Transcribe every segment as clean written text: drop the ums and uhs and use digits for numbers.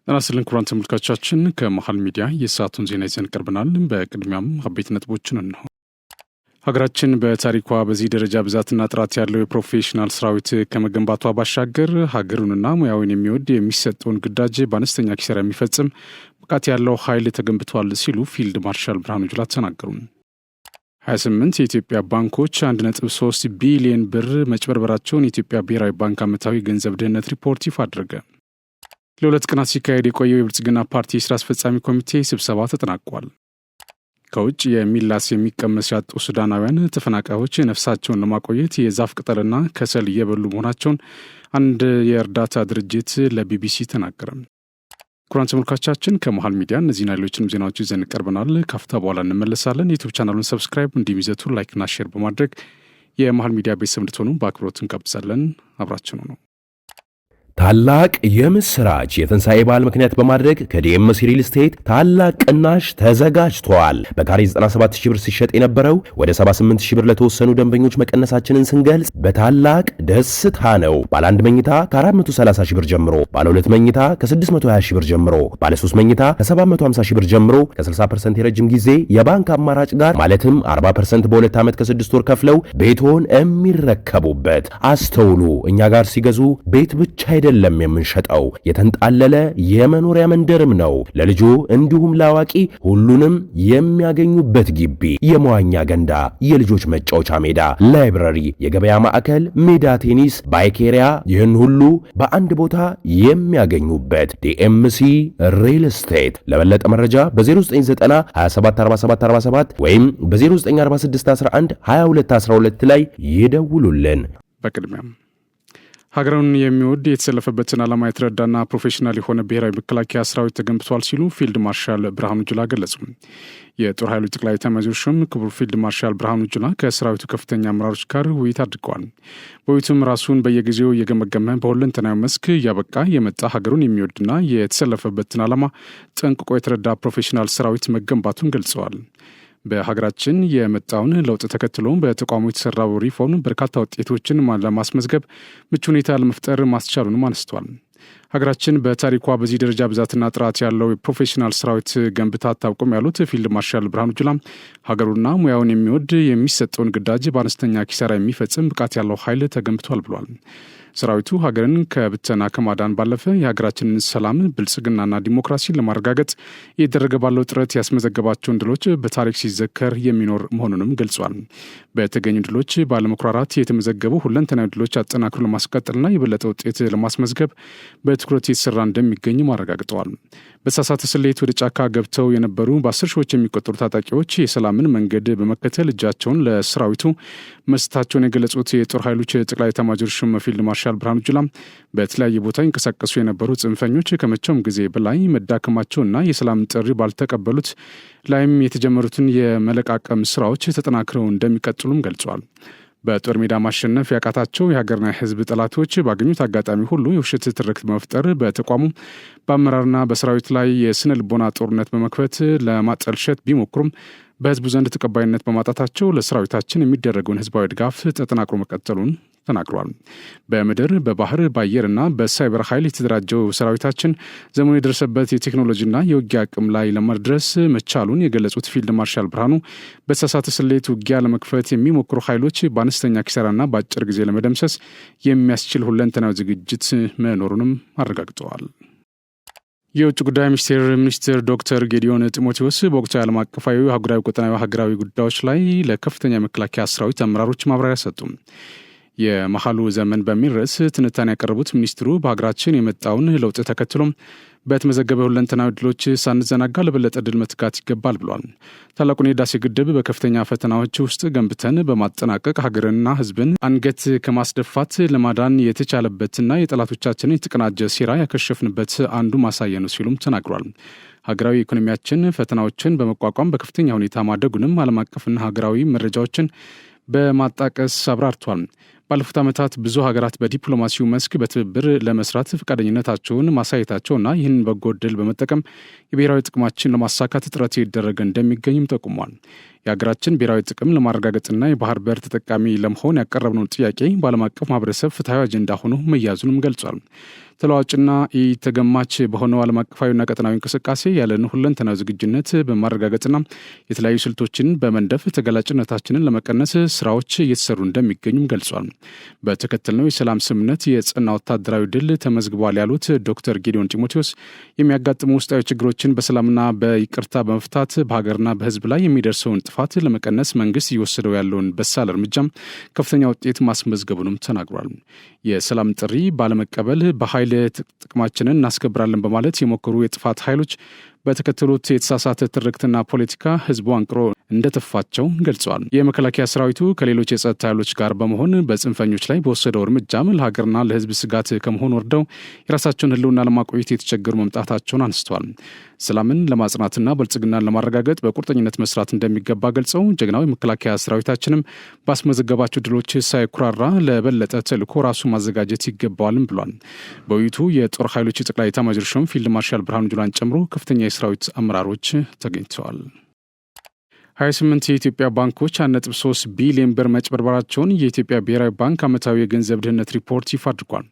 ራስልን ኩራን ተመልካቾቻችን ከመሃል ሚዲያ የሰዓቱን ዜና ይዘን ቀርበናል። በቅድሚያም አበይት ነጥቦችን ነው። ሀገራችን በታሪኳ በዚህ ደረጃ ብዛትና ጥራት ያለው የፕሮፌሽናል ሰራዊት ከመገንባቷ ባሻገር ሀገሩንና ሙያውን የሚወድ የሚሰጠውን ግዳጅ በአነስተኛ ኪሳራ የሚፈጽም ብቃት ያለው ኃይል ተገንብቷል ሲሉ ፊልድ ማርሻል ብርሃኑ ጁላ ተናገሩ። 28 የኢትዮጵያ ባንኮች 1.3 ቢሊዮን ብር መጭበርበራቸውን የኢትዮጵያ ብሔራዊ ባንክ ዓመታዊ ገንዘብ ደህንነት ሪፖርት ይፋ አደረገ። ለሁለት ቀናት ሲካሄድ የቆየው የብልጽግና ፓርቲ የሥራ አስፈጻሚ ኮሚቴ ስብሰባ ተጠናቋል። ከውጭ የሚላስ የሚቀመስ ያጡ ሱዳናውያን ተፈናቃዮች ነፍሳቸውን ለማቆየት የዛፍ ቅጠልና ከሰል እየበሉ መሆናቸውን አንድ የእርዳታ ድርጅት ለቢቢሲ ተናገረ። ኩራን ተመልካቾቻችን ከመሃል ሚዲያ እነዚህና ሌሎችንም ዜናዎች ይዘን ቀርበናል። ካፍታ በኋላ እንመለሳለን። ዩቲዩብ ቻናሉን ሰብስክራይብ እንዲሁም ይዘቱ ላይክና ሼር በማድረግ የመሃል ሚዲያ ቤተሰብ እንድትሆኑ በአክብሮት እንጋብዛለን። አብራችን ነው። ታላቅ የምስራች የትንሣኤ በዓል ምክንያት በማድረግ ከዲኤምሲ ሪል ስቴት ታላቅ ቅናሽ ተዘጋጅቷል። በካሬ 97,000 ብር ሲሸጥ የነበረው ወደ 78,000 ብር ለተወሰኑ ደንበኞች መቀነሳችንን ስንገልጽ በታላቅ ደስታ ነው። ባለ 1 መኝታ ከ430,000 ብር ጀምሮ፣ ባለ 2 መኝታ ከ620,000 ብር ጀምሮ፣ ባለ 3 መኝታ ከ750,000 ብር ጀምሮ ከ60% የረጅም ጊዜ የባንክ አማራጭ ጋር ማለትም 40% በ2 ዓመት ከ6 ወር ከፍለው ቤቶን የሚረከቡበት። አስተውሉ፣ እኛ ጋር ሲገዙ ቤት ብቻ አይደለም የምንሸጠው፣ የተንጣለለ የመኖሪያ መንደርም ነው። ለልጆ እንዲሁም ለአዋቂ ሁሉንም የሚያገኙበት ግቢ፣ የመዋኛ ገንዳ፣ የልጆች መጫወቻ ሜዳ፣ ላይብረሪ፣ የገበያ ማዕከል፣ ሜዳ ቴኒስ፣ ባይክ ኤሪያ፣ ይህን ሁሉ በአንድ ቦታ የሚያገኙበት ዲኤምሲ ሪል ስቴት። ለበለጠ መረጃ በ0990 274747 ወይም በ094611 2212 ላይ ይደውሉልን። በቅድሚያም ሀገሩን የሚወድ የተሰለፈበትን ዓላማ የተረዳና ፕሮፌሽናል የሆነ ብሔራዊ መከላከያ ሰራዊት ተገንብቷል ሲሉ ፊልድ ማርሻል ብርሃኑ ጁላ ገለጹ። የጦር ኃይሎች ጠቅላይ ኤታማዦር ሹም ክቡር ፊልድ ማርሻል ብርሃኑ ጁላ ከሰራዊቱ ከፍተኛ አመራሮች ጋር ውይይት አድርገዋል። በውይይቱም ራሱን በየጊዜው እየገመገመ በሁለንተናዊ መስክ እያበቃ የመጣ ሀገሩን የሚወድና የተሰለፈበትን ዓላማ ጠንቅቆ የተረዳ ፕሮፌሽናል ሰራዊት መገንባቱን ገልጸዋል። በሀገራችን የመጣውን ለውጥ ተከትሎ በተቋሙ የተሰራው ሪፎርም በርካታ ውጤቶችን ለማስመዝገብ ምቹ ሁኔታ ለመፍጠር ማስቻሉንም አነስቷል። ሀገራችን በታሪኳ በዚህ ደረጃ ብዛትና ጥራት ያለው የፕሮፌሽናል ሰራዊት ገንብታ አታውቅም ያሉት ፊልድ ማርሻል ብርሃኑ ጁላ ሀገሩና ሙያውን የሚወድ የሚሰጠውን ግዳጅ በአነስተኛ ኪሳራ የሚፈጽም ብቃት ያለው ኃይል ተገንብቷል ብሏል። ሰራዊቱ ሀገርን ከብተና ከማዳን ባለፈ የሀገራችንን ሰላም፣ ብልጽግናና ዲሞክራሲን ለማረጋገጥ እየተደረገ ባለው ጥረት ያስመዘገባቸውን ድሎች በታሪክ ሲዘከር የሚኖር መሆኑንም ገልጿል። በተገኙ ድሎች ባለመኩራራት የተመዘገቡ ሁለንተናዊ ድሎች አጠናክሮ ለማስቀጠልና የበለጠ ውጤት ለማስመዝገብ በትኩረት የተሰራ እንደሚገኝም አረጋግጠዋል። በተሳሳተ ስሌት ወደ ጫካ ገብተው የነበሩ በ10 ሺዎች የሚቆጠሩ ታጣቂዎች የሰላምን መንገድ በመከተል እጃቸውን ለሰራዊቱ መስጠታቸውን የገለጹት የጦር ኃይሎች ጠቅላይ ኤታማዦር ሹም ፊልድ ማርሻል ብርሃኑ ጁላ በተለያየ ቦታ ይንቀሳቀሱ የነበሩ ጽንፈኞች ከመቼውም ጊዜ በላይ መዳከማቸውና የሰላም ጥሪ ባልተቀበሉት ላይም የተጀመሩትን የመለቃቀም ስራዎች ተጠናክረው እንደሚቀጥሉም ገልጿል። በጦር ሜዳ ማሸነፍ ያቃታቸው የሀገርና የሕዝብ ጠላቶች ባገኙት አጋጣሚ ሁሉ የውሸት ትርክት በመፍጠር በተቋሙ በአመራርና በሰራዊት ላይ የስነ ልቦና ጦርነት በመክፈት ለማጠልሸት ቢሞክሩም በሕዝቡ ዘንድ ተቀባይነት በማጣታቸው ለሰራዊታችን የሚደረገውን ሕዝባዊ ድጋፍ ተጠናክሮ መቀጠሉን ተናግሯል። በምድር በባህር በአየርና በሳይበር ኃይል የተደራጀው ሰራዊታችን ዘመኑ የደረሰበት የቴክኖሎጂና የውጊያ አቅም ላይ ለመድረስ መቻሉን የገለጹት ፊልድ ማርሻል ብርሃኑ በተሳሳተ ስሌት ውጊያ ለመክፈት የሚሞክሩ ኃይሎች በአነስተኛ ኪሳራና በአጭር ጊዜ ለመደምሰስ የሚያስችል ሁለንተናዊ ዝግጅት መኖሩንም አረጋግጠዋል። የውጭ ጉዳይ ሚኒስትር ዶክተር ጌዲዮን ጢሞቴዎስ በወቅታዊ ዓለም አቀፋዊ አህጉራዊ ቀጠናዊ ሀገራዊ ጉዳዮች ላይ ለከፍተኛ የመከላከያ ሰራዊት አመራሮች ማብራሪያ ሰጡ። የመሃሉ ዘመን በሚል ርዕስ ትንታኔ ያቀረቡት ሚኒስትሩ በሀገራችን የመጣውን ለውጥ ተከትሎ በተመዘገበ ሁለንተናዊ ድሎች ሳንዘናጋ ለበለጠ ድል መትጋት ይገባል ብሏል። ታላቁን የህዳሴ ግድብ በከፍተኛ ፈተናዎች ውስጥ ገንብተን በማጠናቀቅ ሀገርንና ሕዝብን አንገት ከማስደፋት ለማዳን የተቻለበትና የጠላቶቻችንን የተቀናጀ ሴራ ያከሸፍንበት አንዱ ማሳያ ነው ሲሉም ተናግሯል። ሀገራዊ ኢኮኖሚያችን ፈተናዎችን በመቋቋም በከፍተኛ ሁኔታ ማደጉንም ዓለም አቀፍና ሀገራዊ መረጃዎችን በማጣቀስ አብራርቷል። ባለፉት ዓመታት ብዙ ሀገራት በዲፕሎማሲው መስክ በትብብር ለመስራት ፈቃደኝነታቸውን ማሳየታቸውና ይህንን በጎ ዕድል በመጠቀም የብሔራዊ ጥቅማችን ለማሳካት ጥረት እየተደረገ እንደሚገኝም ጠቁሟል። የሀገራችን ብሔራዊ ጥቅም ለማረጋገጥና የባህር በር ተጠቃሚ ለመሆን ያቀረብነውን ጥያቄ በዓለም አቀፍ ማህበረሰብ ፍትሐዊ አጀንዳ ሆኖ መያዙንም ገልጿል። ተለዋጭና ተገማች በሆነው ዓለም አቀፋዊና ቀጠናዊ እንቅስቃሴ ያለን ሁለንተናዊ ዝግጁነት በማረጋገጥና የተለያዩ ስልቶችን በመንደፍ ተጋላጭነታችንን ለመቀነስ ስራዎች እየተሰሩ እንደሚገኙም ገልጿል። በተከተልነው የሰላም ስምምነት የጸና ወታደራዊ ድል ተመዝግቧል ያሉት ዶክተር ጌዲዮን ጢሞቴዎስ የሚያጋጥሙ ውስጣዊ ችግሮችን በሰላምና በይቅርታ በመፍታት በሀገርና በሕዝብ ላይ የሚደርሰውን ጥፋት ለመቀነስ መንግስት እየወሰደው ያለውን በሳል እርምጃም ከፍተኛ ውጤት ማስመዝገቡንም ተናግሯል። የሰላም ጥሪ ባለመቀበል በኃይል ጥቅማችንን እናስከብራለን በማለት የሞከሩ የጥፋት ኃይሎች በተከተሉት የተሳሳተ ትርክትና ፖለቲካ ህዝቡ አንቅሮ እንደተፋቸው ገልጸዋል። የመከላከያ ሰራዊቱ ከሌሎች የጸጥታ ኃይሎች ጋር በመሆን በጽንፈኞች ላይ በወሰደው እርምጃም ለሀገርና ለህዝብ ስጋት ከመሆን ወርደው የራሳቸውን ህልውና ለማቆየት የተቸገሩ መምጣታቸውን አንስተዋል። ሰላምን ለማጽናትና ብልጽግናን ለማረጋገጥ በቁርጠኝነት መስራት እንደሚገባ ገልጸው ጀግናው የመከላከያ ሰራዊታችንም ባስመዘገባቸው ድሎች ሳይኩራራ ለበለጠ ተልዕኮ ራሱ ማዘጋጀት ይገባዋልም ብሏል። በውይይቱ የጦር ኃይሎች ጠቅላይ ኤታማዦር ሹም ፊልድ ማርሻል ብርሃኑ ጁላን ጨምሮ ከፍተኛ የሰራዊት አመራሮች ተገኝተዋል። 28 የኢትዮጵያ ባንኮች 1.3 ቢሊዮን ብር መጭበርበራቸውን የኢትዮጵያ ብሔራዊ ባንክ ዓመታዊ የገንዘብ ደህንነት ሪፖርት ይፋ አድርጓል።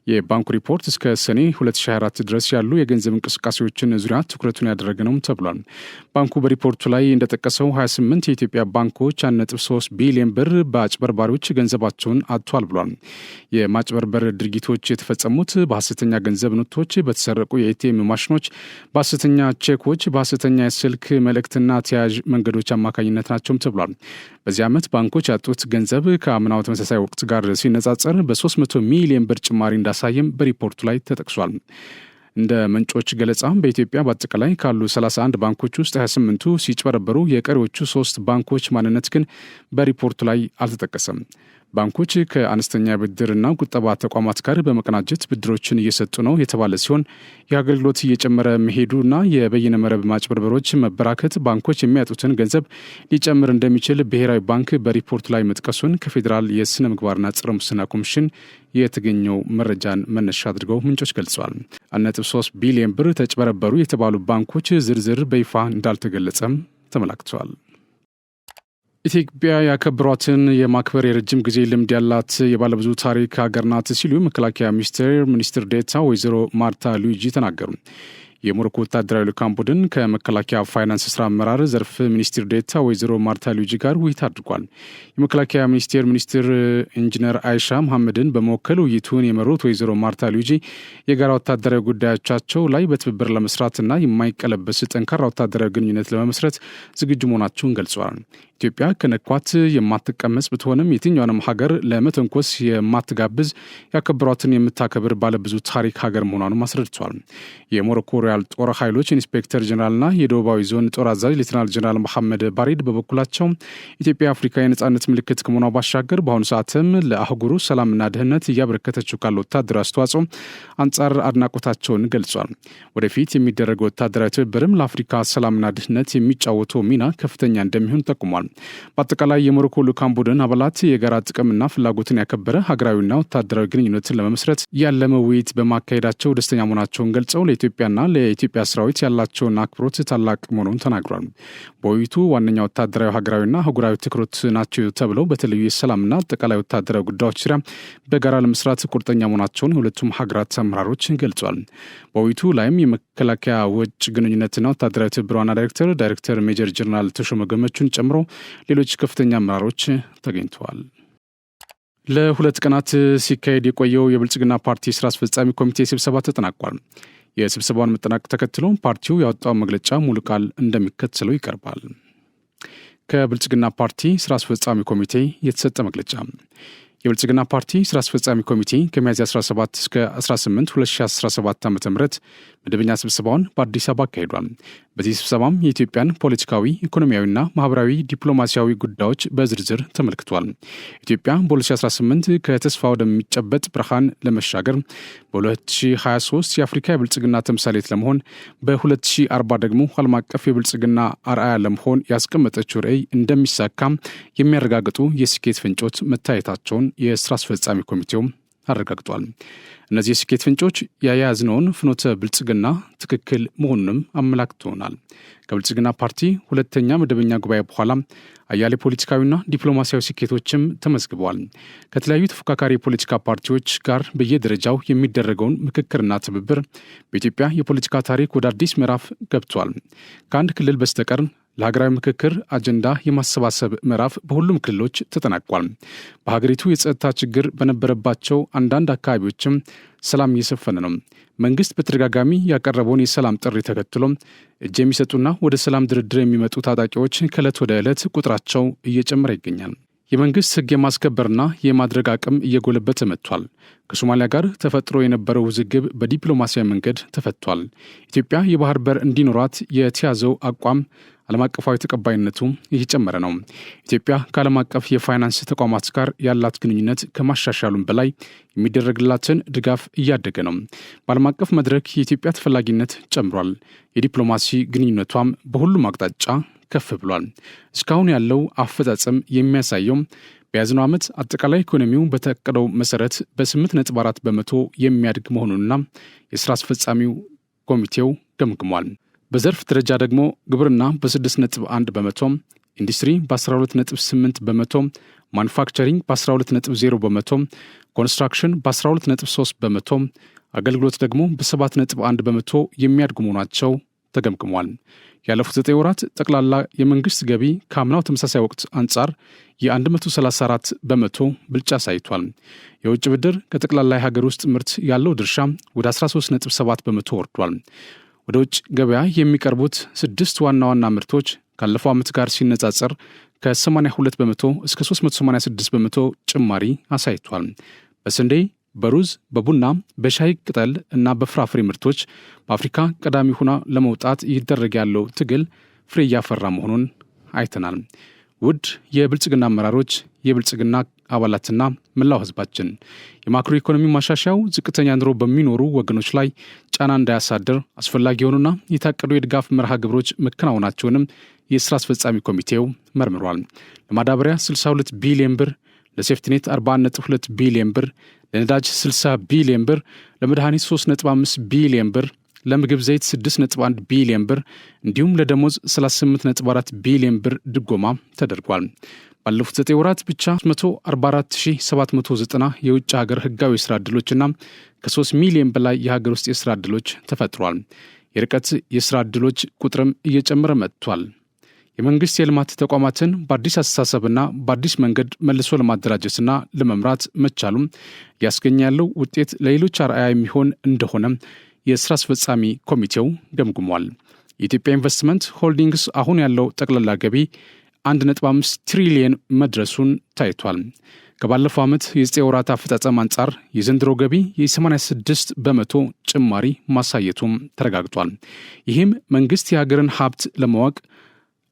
የባንኩ ሪፖርት እስከ ሰኔ 2024 ድረስ ያሉ የገንዘብ እንቅስቃሴዎችን ዙሪያ ትኩረቱን ያደረገ ነው ተብሏል። ባንኩ በሪፖርቱ ላይ እንደጠቀሰው 28 የኢትዮጵያ ባንኮች 1.3 ቢሊዮን ብር በአጭበርባሪዎች ገንዘባቸውን አጥቷል ብሏል። የማጭበርበር ድርጊቶች የተፈጸሙት በሐሰተኛ ገንዘብ ኖቶች፣ በተሰረቁ የኤቲኤም ማሽኖች፣ በሐሰተኛ ቼኮች፣ በሐሰተኛ የስልክ መልእክትና ተያያዥ መንገዶች አማካኝነት ናቸውም ተብሏል። በዚህ ዓመት ባንኮች ያጡት ገንዘብ ከአምናው ተመሳሳይ ወቅት ጋር ሲነጻጸር በ300 ሚሊዮን ብር ጭማሪ እንዳሳየም በሪፖርቱ ላይ ተጠቅሷል። እንደ ምንጮች ገለጻ በኢትዮጵያ በአጠቃላይ ካሉ 31 ባንኮች ውስጥ 28ቱ ሲጭበረበሩ የቀሪዎቹ 3 ባንኮች ማንነት ግን በሪፖርቱ ላይ አልተጠቀሰም። ባንኮች ከአነስተኛ ብድርና ቁጠባ ተቋማት ጋር በመቀናጀት ብድሮችን እየሰጡ ነው የተባለ ሲሆን የአገልግሎት እየጨመረ መሄዱና የበይነ መረብ ማጭበርበሮች መበራከት ባንኮች የሚያጡትን ገንዘብ ሊጨምር እንደሚችል ብሔራዊ ባንክ በሪፖርቱ ላይ መጥቀሱን ከፌዴራል የስነ ምግባርና ጸረ ሙስና ኮሚሽን የተገኘው መረጃን መነሻ አድርገው ምንጮች ገልጸዋል። 1.3 ቢሊዮን ብር ተጭበረበሩ የተባሉ ባንኮች ዝርዝር በይፋ እንዳልተገለጸም ተመላክተዋል። ኢትዮጵያ ያከበሯትን የማክበር የረጅም ጊዜ ልምድ ያላት የባለብዙ ታሪክ ሀገር ናት ሲሉ መከላከያ ሚኒስትር ዴኤታ ወይዘሮ ማርታ ሉዊጂ ተናገሩ። የሞሮኮ ወታደራዊ ልዑካን ቡድን ከመከላከያ ፋይናንስ ስራ አመራር ዘርፍ ሚኒስትር ዴኤታ ወይዘሮ ማርታ ሉዊጂ ጋር ውይይት አድርጓል። የመከላከያ ሚኒስትር ኢንጂነር አይሻ መሐመድን በመወከል ውይይቱን የመሩት ወይዘሮ ማርታ ሉዊጂ የጋራ ወታደራዊ ጉዳዮቻቸው ላይ በትብብር ለመስራትና የማይቀለበስ ጠንካራ ወታደራዊ ግንኙነት ለመመስረት ዝግጁ መሆናቸውን ገልጸዋል። ኢትዮጵያ ከነኳት የማትቀመስ ብትሆንም የትኛውንም ሀገር ለመተንኮስ የማትጋብዝ ያከበሯትን የምታከብር ባለብዙ ታሪክ ሀገር መሆኗንም አስረድቷል። የሞሮኮ ሮያል ጦር ኃይሎች ኢንስፔክተር ጀነራልና የደቡባዊ ዞን ጦር አዛዥ ሌተናል ጀነራል መሐመድ ባሪድ በበኩላቸው ኢትዮጵያ አፍሪካ የነጻነት ምልክት ከመሆኗ ባሻገር በአሁኑ ሰዓትም ለአህጉሩ ሰላምና ደህንነት እያበረከተችው ካለው ወታደራዊ አስተዋጽኦ አንጻር አድናቆታቸውን ገልጿል። ወደፊት የሚደረገው ወታደራዊ ትብብርም ለአፍሪካ ሰላምና ደህንነት የሚጫወተው ሚና ከፍተኛ እንደሚሆን ጠቁሟል። በአጠቃላይ የሞሮኮ ልዑካን ቡድን አባላት የጋራ ጥቅምና ፍላጎትን ያከበረ ሀገራዊና ወታደራዊ ግንኙነትን ለመመስረት ያለመ ውይይት በማካሄዳቸው ደስተኛ መሆናቸውን ገልጸው ለኢትዮጵያና ለኢትዮጵያ ሰራዊት ያላቸውን አክብሮት ታላቅ መሆኑን ተናግሯል። በውይይቱ ዋነኛ ወታደራዊ ሀገራዊና አህጉራዊ ትኩረት ናቸው ተብለው በተለዩ የሰላምና አጠቃላይ ወታደራዊ ጉዳዮች ዙሪያ በጋራ ለመስራት ቁርጠኛ መሆናቸውን የሁለቱም ሀገራት አመራሮች ገልጿል። በውይይቱ ላይም የመከላከያ ውጭ ግንኙነትና ወታደራዊ ትብብር ዋና ዳይሬክተር ሜጀር ጀነራል ተሾመ ገመቹን ጨምሮ ሌሎች ከፍተኛ አመራሮች ተገኝተዋል። ለ2 ቀናት ሲካሄድ የቆየው የብልጽግና ፓርቲ ስራ አስፈጻሚ ኮሚቴ ስብሰባ ተጠናቋል። የስብሰባውን መጠናቀቅ ተከትሎ ፓርቲው ያወጣው መግለጫ ሙሉ ቃል እንደሚከተለው ይቀርባል። ከብልጽግና ፓርቲ ስራ አስፈጻሚ ኮሚቴ የተሰጠ መግለጫ። የብልጽግና ፓርቲ ስራ አስፈጻሚ ኮሚቴ ከሚያዝያ 17 እስከ 18 2017 ዓ.ም መደበኛ ስብሰባውን በአዲስ አበባ አካሂዷል። በዚህ ስብሰባም የኢትዮጵያን ፖለቲካዊ፣ ኢኮኖሚያዊና ማህበራዊ ዲፕሎማሲያዊ ጉዳዮች በዝርዝር ተመልክቷል። ኢትዮጵያ በ2018 ከተስፋ ወደሚጨበጥ ብርሃን ለመሻገር በ2023 የአፍሪካ የብልጽግና ተምሳሌት ለመሆን በ2040 ደግሞ ዓለም አቀፍ የብልጽግና አርአያ ለመሆን ያስቀመጠችው ራዕይ እንደሚሳካ የሚያረጋግጡ የስኬት ፍንጮች መታየታቸውን የስራ አስፈጻሚ ኮሚቴው አረጋግጧል። እነዚህ የስኬት ፍንጮች የያዝነውን ፍኖተ ብልጽግና ትክክል መሆኑንም አመላክተውናል። ከብልጽግና ፓርቲ ሁለተኛ መደበኛ ጉባኤ በኋላ አያሌ ፖለቲካዊና ዲፕሎማሲያዊ ስኬቶችም ተመዝግበዋል። ከተለያዩ ተፎካካሪ የፖለቲካ ፓርቲዎች ጋር በየደረጃው የሚደረገውን ምክክርና ትብብር በኢትዮጵያ የፖለቲካ ታሪክ ወደ አዲስ ምዕራፍ ገብቷል። ከአንድ ክልል በስተቀር ለሀገራዊ ምክክር አጀንዳ የማሰባሰብ ምዕራፍ በሁሉም ክልሎች ተጠናቋል። በሀገሪቱ የጸጥታ ችግር በነበረባቸው አንዳንድ አካባቢዎችም ሰላም እየሰፈነ ነው። መንግስት በተደጋጋሚ ያቀረበውን የሰላም ጥሪ ተከትሎ እጅ የሚሰጡና ወደ ሰላም ድርድር የሚመጡ ታጣቂዎች ከዕለት ወደ ዕለት ቁጥራቸው እየጨመረ ይገኛል። የመንግስት ሕግ የማስከበርና የማድረግ አቅም እየጎለበተ መጥቷል። ከሶማሊያ ጋር ተፈጥሮ የነበረው ውዝግብ በዲፕሎማሲያዊ መንገድ ተፈቷል። ኢትዮጵያ የባህር በር እንዲኖራት የተያዘው አቋም ዓለም አቀፋዊ ተቀባይነቱ እየጨመረ ነው። ኢትዮጵያ ከዓለም አቀፍ የፋይናንስ ተቋማት ጋር ያላት ግንኙነት ከማሻሻሉም በላይ የሚደረግላትን ድጋፍ እያደገ ነው። በዓለም አቀፍ መድረክ የኢትዮጵያ ተፈላጊነት ጨምሯል። የዲፕሎማሲ ግንኙነቷም በሁሉም አቅጣጫ ከፍ ብሏል። እስካሁን ያለው አፈጻጸም የሚያሳየው በያዝነው ዓመት አጠቃላይ ኢኮኖሚው በተቀደው መሰረት በ8.4 በመቶ የሚያድግ መሆኑንና የሥራ አስፈጻሚው ኮሚቴው ገምግሟል። በዘርፍ ደረጃ ደግሞ ግብርና በ6.1 በመቶ፣ ኢንዱስትሪ በ12.8 በመቶ፣ ማኑፋክቸሪንግ በ12.0 በመቶ፣ ኮንስትራክሽን በ12.3 በመቶ፣ አገልግሎት ደግሞ በ7.1 በመቶ የሚያድጉ መሆናቸው ተገምግሟል። ያለፉት 9 ወራት ጠቅላላ የመንግስት ገቢ ከአምናው ተመሳሳይ ወቅት አንጻር የ134 በመቶ ብልጫ አሳይቷል። የውጭ ብድር ከጠቅላላ የሀገር ውስጥ ምርት ያለው ድርሻ ወደ 13.7 በመቶ ወርዷል። ወደ ውጭ ገበያ የሚቀርቡት 6 ዋና ዋና ምርቶች ካለፈው ዓመት ጋር ሲነጻጸር ከ82 በመቶ እስከ 386 በመቶ ጭማሪ አሳይቷል። በስንዴ፣ በሩዝ፣ በቡና፣ በሻይ ቅጠል እና በፍራፍሬ ምርቶች በአፍሪካ ቀዳሚ ሆና ለመውጣት ይደረግ ያለው ትግል ፍሬ እያፈራ መሆኑን አይተናል። ውድ የብልጽግና አመራሮች፣ የብልጽግና አባላትና መላው ህዝባችን የማክሮ ኢኮኖሚ ማሻሻያው ዝቅተኛ ኑሮ በሚኖሩ ወገኖች ላይ ጫና እንዳያሳድር አስፈላጊ የሆኑና የታቀዱ የድጋፍ መርሃ ግብሮች መከናወናቸውንም የሥራ አስፈጻሚ ኮሚቴው መርምሯል። ለማዳበሪያ 62 ቢሊዮን ብር፣ ለሴፍቲኔት 41.2 ቢሊዮን ብር፣ ለነዳጅ 60 ቢሊዮን ብር፣ ለመድኃኒት 3.5 ቢሊዮን ብር፣ ለምግብ ዘይት 6.1 ቢሊዮን ብር እንዲሁም ለደሞዝ 38.4 ቢሊዮን ብር ድጎማ ተደርጓል። ባለፉት 9 ወራት ብቻ 144790 የውጭ ሀገር ህጋዊ የሥራ ዕድሎችና ከ3 ሚሊዮን በላይ የሀገር ውስጥ የሥራ ዕድሎች ተፈጥሯል። የርቀት የሥራ ዕድሎች ቁጥርም እየጨመረ መጥቷል። የመንግስት የልማት ተቋማትን በአዲስ አስተሳሰብና በአዲስ መንገድ መልሶ ለማደራጀትና ለመምራት መቻሉም ያስገኘ ያለው ውጤት ለሌሎች አርአያ የሚሆን እንደሆነ የሥራ አስፈጻሚ ኮሚቴው ገምግሟል። የኢትዮጵያ ኢንቨስትመንት ሆልዲንግስ አሁን ያለው ጠቅላላ ገቢ 1.5 ትሪሊየን መድረሱን ታይቷል። ከባለፈው ዓመት የ9 ወራት አፈጻጸም አንጻር የዘንድሮ ገቢ የ86 በመቶ ጭማሪ ማሳየቱም ተረጋግጧል። ይህም መንግስት የሀገርን ሀብት ለማወቅ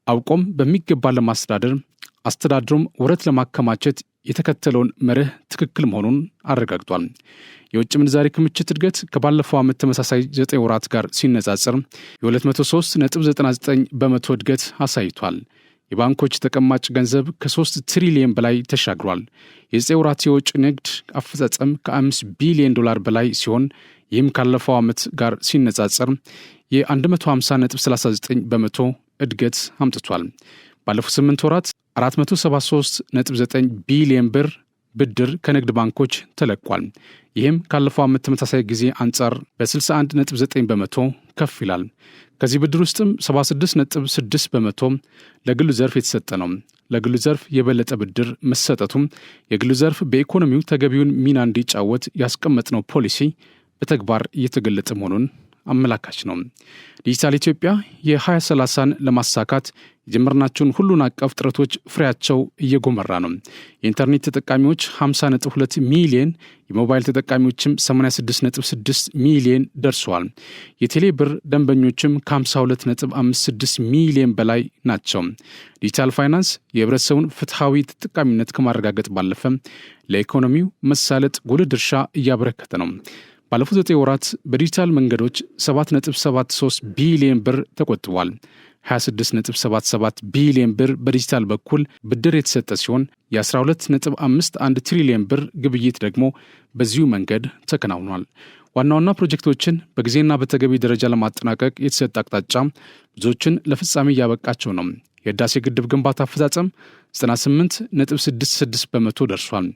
አውቆም በሚገባ ለማስተዳደር አስተዳድሮም ወረት ለማከማቸት የተከተለውን መርህ ትክክል መሆኑን አረጋግጧል። የውጭ ምንዛሪ ክምችት እድገት ከባለፈው ዓመት ተመሳሳይ 9 ወራት ጋር ሲነጻጸር የ203.99 በመቶ እድገት አሳይቷል። የባንኮች ተቀማጭ ገንዘብ ከ3 ትሪሊየን በላይ ተሻግሯል። የ9 ወራት የውጭ ንግድ አፈጻጸም ከ5 ቢሊዮን ዶላር በላይ ሲሆን ይህም ካለፈው ዓመት ጋር ሲነጻጸር የ150.39 በመቶ እድገት አምጥቷል። ባለፉት 8 ወራት 473.9 ቢሊዮን ብር ብድር ከንግድ ባንኮች ተለቋል። ይህም ካለፈው ዓመት ተመሳሳይ ጊዜ አንጻር በ61.9 በመቶ ከፍ ይላል። ከዚህ ብድር ውስጥም 76.6 በመቶ ለግሉ ዘርፍ የተሰጠ ነው። ለግሉ ዘርፍ የበለጠ ብድር መሰጠቱም የግሉ ዘርፍ በኢኮኖሚው ተገቢውን ሚና እንዲጫወት ያስቀመጥነው ፖሊሲ በተግባር እየተገለጠ መሆኑን አመላካች ነው። ዲጂታል ኢትዮጵያ የ2030ን ለማሳካት የጀመርናቸውን ሁሉን አቀፍ ጥረቶች ፍሬያቸው እየጎመራ ነው። የኢንተርኔት ተጠቃሚዎች 50.2 ሚሊዮን፣ የሞባይል ተጠቃሚዎችም 86.6 ሚሊዮን ደርሰዋል። የቴሌ ብር ደንበኞችም ከ52.56 ሚሊዮን በላይ ናቸው። ዲጂታል ፋይናንስ የህብረተሰቡን ፍትሐዊ ተጠቃሚነት ከማረጋገጥ ባለፈ ለኢኮኖሚው መሳለጥ ጉልህ ድርሻ እያበረከተ ነው። ባለፉት 9 ወራት በዲጂታል መንገዶች 7.73 ቢሊዮን ብር ተቆጥቧል። 26.77 ቢሊዮን ብር በዲጂታል በኩል ብድር የተሰጠ ሲሆን የ12.51 ትሪሊዮን ብር ግብይት ደግሞ በዚሁ መንገድ ተከናውኗል። ዋና ዋና ፕሮጀክቶችን በጊዜና በተገቢ ደረጃ ለማጠናቀቅ የተሰጠ አቅጣጫ ብዙዎችን ለፍጻሜ እያበቃቸው ነው። የህዳሴ ግድብ ግንባታ አፈጻጸም 98.66 በመቶ ደርሷል።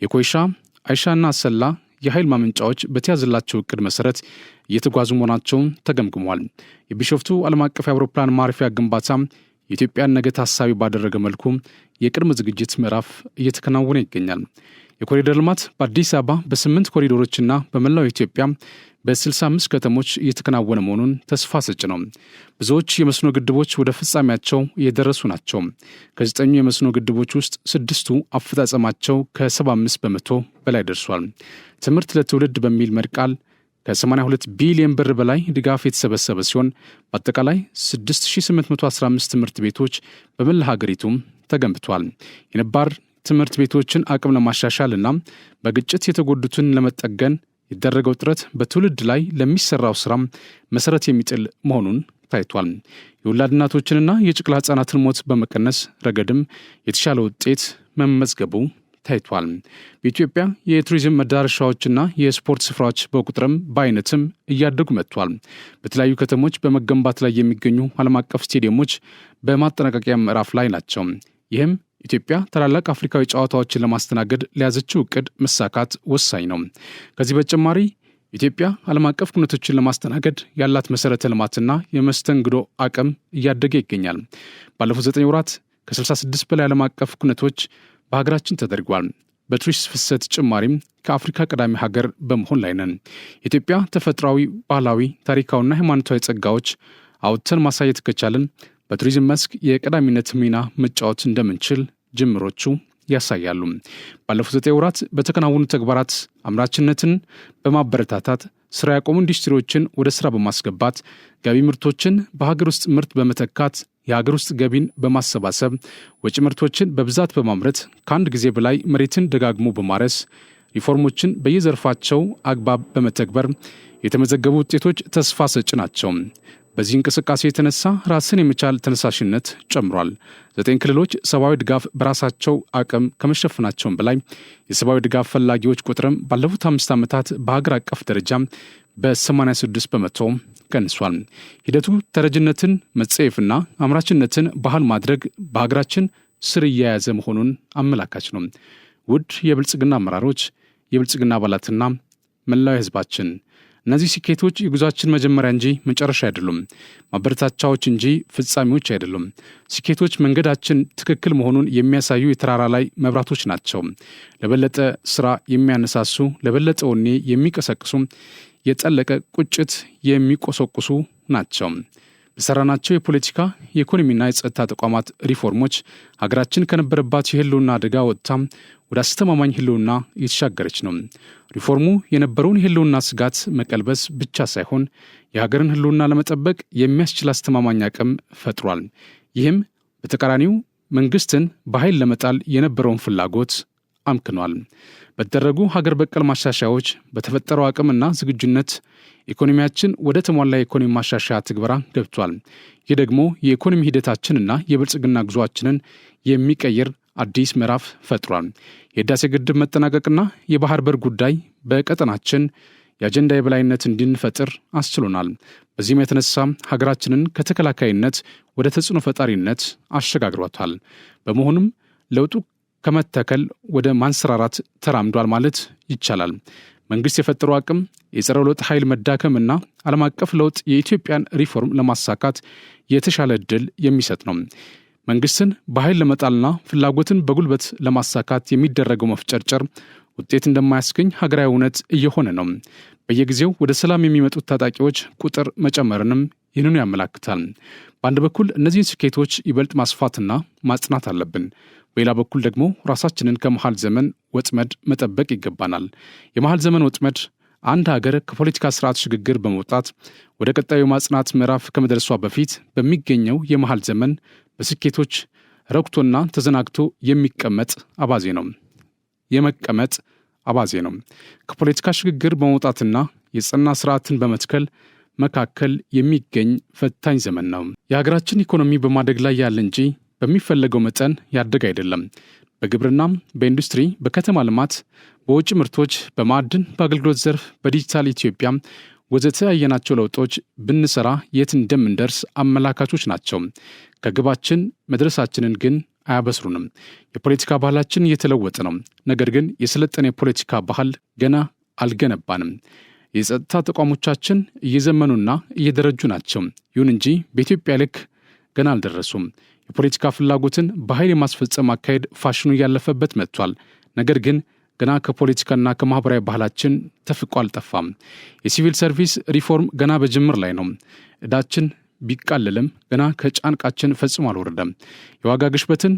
የኮይሻ አይሻና አሰላ የኃይል ማመንጫዎች በተያዘላቸው እቅድ መሰረት እየተጓዙ መሆናቸውን ተገምግሟል። የቢሾፍቱ ዓለም አቀፍ የአውሮፕላን ማረፊያ ግንባታ የኢትዮጵያን ነገ ታሳቢ ባደረገ መልኩ የቅድመ ዝግጅት ምዕራፍ እየተከናወነ ይገኛል። የኮሪደር ልማት በአዲስ አበባ በ8 ኮሪዶሮችና በመላው ኢትዮጵያ በ65 ከተሞች እየተከናወነ መሆኑን ተስፋ ሰጭ ነው። ብዙዎች የመስኖ ግድቦች ወደ ፍጻሜያቸው እየደረሱ ናቸው። ከ9 የመስኖ ግድቦች ውስጥ 6ቱ አፈጻጸማቸው ከ75 በመቶ በላይ ደርሷል። ትምህርት ለትውልድ በሚል መሪ ቃል ከ82 ቢሊዮን ብር በላይ ድጋፍ የተሰበሰበ ሲሆን በአጠቃላይ 6815 ትምህርት ቤቶች በመላ ሀገሪቱም ተገንብቷል። የነባር ትምህርት ቤቶችን አቅም ለማሻሻል እና በግጭት የተጎዱትን ለመጠገን የደረገው ጥረት በትውልድ ላይ ለሚሰራው ስራም መሰረት የሚጥል መሆኑን ታይቷል። የወላድ እናቶችንና የጨቅላ ህጻናትን ሞት በመቀነስ ረገድም የተሻለ ውጤት መመዝገቡ ታይቷል። በኢትዮጵያ የቱሪዝም መዳረሻዎችና የስፖርት ስፍራዎች በቁጥርም በአይነትም እያደጉ መጥቷል። በተለያዩ ከተሞች በመገንባት ላይ የሚገኙ ዓለም አቀፍ ስቴዲየሞች በማጠናቀቂያ ምዕራፍ ላይ ናቸው። ይህም ኢትዮጵያ ታላላቅ አፍሪካዊ ጨዋታዎችን ለማስተናገድ ለያዘችው እቅድ መሳካት ወሳኝ ነው። ከዚህ በተጨማሪ ኢትዮጵያ ዓለም አቀፍ ኩነቶችን ለማስተናገድ ያላት መሰረተ ልማትና የመስተንግዶ አቅም እያደገ ይገኛል። ባለፉት 9 ወራት ከ66 በላይ ዓለም አቀፍ ኩነቶች በሀገራችን ተደርጓል። በቱሪስት ፍሰት ጭማሪም ከአፍሪካ ቀዳሚ ሀገር በመሆን ላይ ነን። ኢትዮጵያ ተፈጥሯዊ፣ ባህላዊ፣ ታሪካዊና ሃይማኖታዊ ጸጋዎች አውጥተን ማሳየት ከቻልን በቱሪዝም መስክ የቀዳሚነት ሚና መጫወት እንደምንችል ጅምሮቹ ያሳያሉ። ባለፉት 9 ወራት በተከናወኑ ተግባራት አምራችነትን በማበረታታት ስራ ያቆሙ ኢንዱስትሪዎችን ወደ ስራ በማስገባት ገቢ ምርቶችን በሀገር ውስጥ ምርት በመተካት የሀገር ውስጥ ገቢን በማሰባሰብ ወጪ ምርቶችን በብዛት በማምረት ከአንድ ጊዜ በላይ መሬትን ደጋግሞ በማረስ ሪፎርሞችን በየዘርፋቸው አግባብ በመተግበር የተመዘገቡ ውጤቶች ተስፋ ሰጭ ናቸው። በዚህ እንቅስቃሴ የተነሳ ራስን የመቻል ተነሳሽነት ጨምሯል። 9 ክልሎች ሰብአዊ ድጋፍ በራሳቸው አቅም ከመሸፈናቸውም በላይ የሰብአዊ ድጋፍ ፈላጊዎች ቁጥርም ባለፉት 5 ዓመታት በሀገር አቀፍ ደረጃ በ86 በመቶ ቀንሷል። ሂደቱ ተረጅነትን መጸየፍና አምራችነትን ባህል ማድረግ በሀገራችን ስር እየያዘ መሆኑን አመላካች ነው። ውድ የብልጽግና አመራሮች፣ የብልጽግና አባላትና መላው ህዝባችን እነዚህ ስኬቶች የጉዟችን መጀመሪያ እንጂ መጨረሻ አይደሉም። ማበረታቻዎች እንጂ ፍጻሜዎች አይደሉም። ስኬቶች መንገዳችን ትክክል መሆኑን የሚያሳዩ የተራራ ላይ መብራቶች ናቸው። ለበለጠ ስራ የሚያነሳሱ፣ ለበለጠ ወኔ የሚቀሰቅሱ፣ የጠለቀ ቁጭት የሚቆሰቁሱ ናቸው። በሰራናቸው የፖለቲካ የኢኮኖሚና የጸጥታ ተቋማት ሪፎርሞች ሀገራችን ከነበረባት የህልውና አደጋ ወጥታ ወደ አስተማማኝ ህልውና የተሻገረች ነው። ሪፎርሙ የነበረውን የህልውና ስጋት መቀልበስ ብቻ ሳይሆን የሀገርን ህልውና ለመጠበቅ የሚያስችል አስተማማኝ አቅም ፈጥሯል። ይህም በተቃራኒው መንግስትን በኃይል ለመጣል የነበረውን ፍላጎት አምክኗል። በተደረጉ ሀገር በቀል ማሻሻያዎች በተፈጠረው አቅምና ዝግጁነት ኢኮኖሚያችን ወደ ተሟላ የኢኮኖሚ ማሻሻያ ትግበራ ገብቷል። ይህ ደግሞ የኢኮኖሚ ሂደታችንና የብልጽግና ጉዞአችንን የሚቀይር አዲስ ምዕራፍ ፈጥሯል። የህዳሴ ግድብ መጠናቀቅና የባህር በር ጉዳይ በቀጠናችን የአጀንዳ የበላይነት እንድንፈጥር አስችሎናል። በዚህም የተነሳ ሀገራችንን ከተከላካይነት ወደ ተጽዕኖ ፈጣሪነት አሸጋግሯታል። በመሆኑም ለውጡ ከመተከል ወደ ማንሰራራት ተራምዷል ማለት ይቻላል። መንግስት የፈጠረው አቅም የጸረ ለውጥ ኃይል መዳከምና ዓለም አቀፍ ለውጥ የኢትዮጵያን ሪፎርም ለማሳካት የተሻለ ዕድል የሚሰጥ ነው። መንግስትን በኃይል ለመጣልና ፍላጎትን በጉልበት ለማሳካት የሚደረገው መፍጨርጨር ውጤት እንደማያስገኝ ሀገራዊ እውነት እየሆነ ነው። በየጊዜው ወደ ሰላም የሚመጡት ታጣቂዎች ቁጥር መጨመርንም ይህንኑ ያመላክታል። በአንድ በኩል እነዚህን ስኬቶች ይበልጥ ማስፋትና ማጽናት አለብን። በሌላ በኩል ደግሞ ራሳችንን ከመሃል ዘመን ወጥመድ መጠበቅ ይገባናል። የመሃል ዘመን ወጥመድ አንድ ሀገር ከፖለቲካ ስርዓት ሽግግር በመውጣት ወደ ቀጣዩ ማጽናት ምዕራፍ ከመድረሷ በፊት በሚገኘው የመሃል ዘመን በስኬቶች ረክቶና ተዘናግቶ የሚቀመጥ አባዜ ነው። የመቀመጥ አባዜ ነው። ከፖለቲካ ሽግግር በመውጣትና የጸና ስርዓትን በመትከል መካከል የሚገኝ ፈታኝ ዘመን ነው። የሀገራችን ኢኮኖሚ በማደግ ላይ ያለ እንጂ በሚፈለገው መጠን ያደግ አይደለም። በግብርናም፣ በኢንዱስትሪ፣ በከተማ ልማት፣ በውጭ ምርቶች፣ በማዕድን፣ በአገልግሎት ዘርፍ፣ በዲጂታል ኢትዮጵያ ወዘተ ያየናቸው ለውጦች ብንሰራ የት እንደምንደርስ አመላካቾች ናቸው። ከግባችን መድረሳችንን ግን አያበስሩንም። የፖለቲካ ባህላችን እየተለወጠ ነው። ነገር ግን የሰለጠነ የፖለቲካ ባህል ገና አልገነባንም። የጸጥታ ተቋሞቻችን እየዘመኑና እየደረጁ ናቸው። ይሁን እንጂ በኢትዮጵያ ልክ ገና አልደረሱም። የፖለቲካ ፍላጎትን በኃይል የማስፈጸም አካሄድ ፋሽኑ እያለፈበት መጥቷል። ነገር ግን ገና ከፖለቲካና ከማህበራዊ ባህላችን ተፍቆ አልጠፋም። የሲቪል ሰርቪስ ሪፎርም ገና በጅምር ላይ ነው። ዕዳችን ቢቃለልም ገና ከጫንቃችን ፈጽሞ አልወረደም። የዋጋ ግሽበትን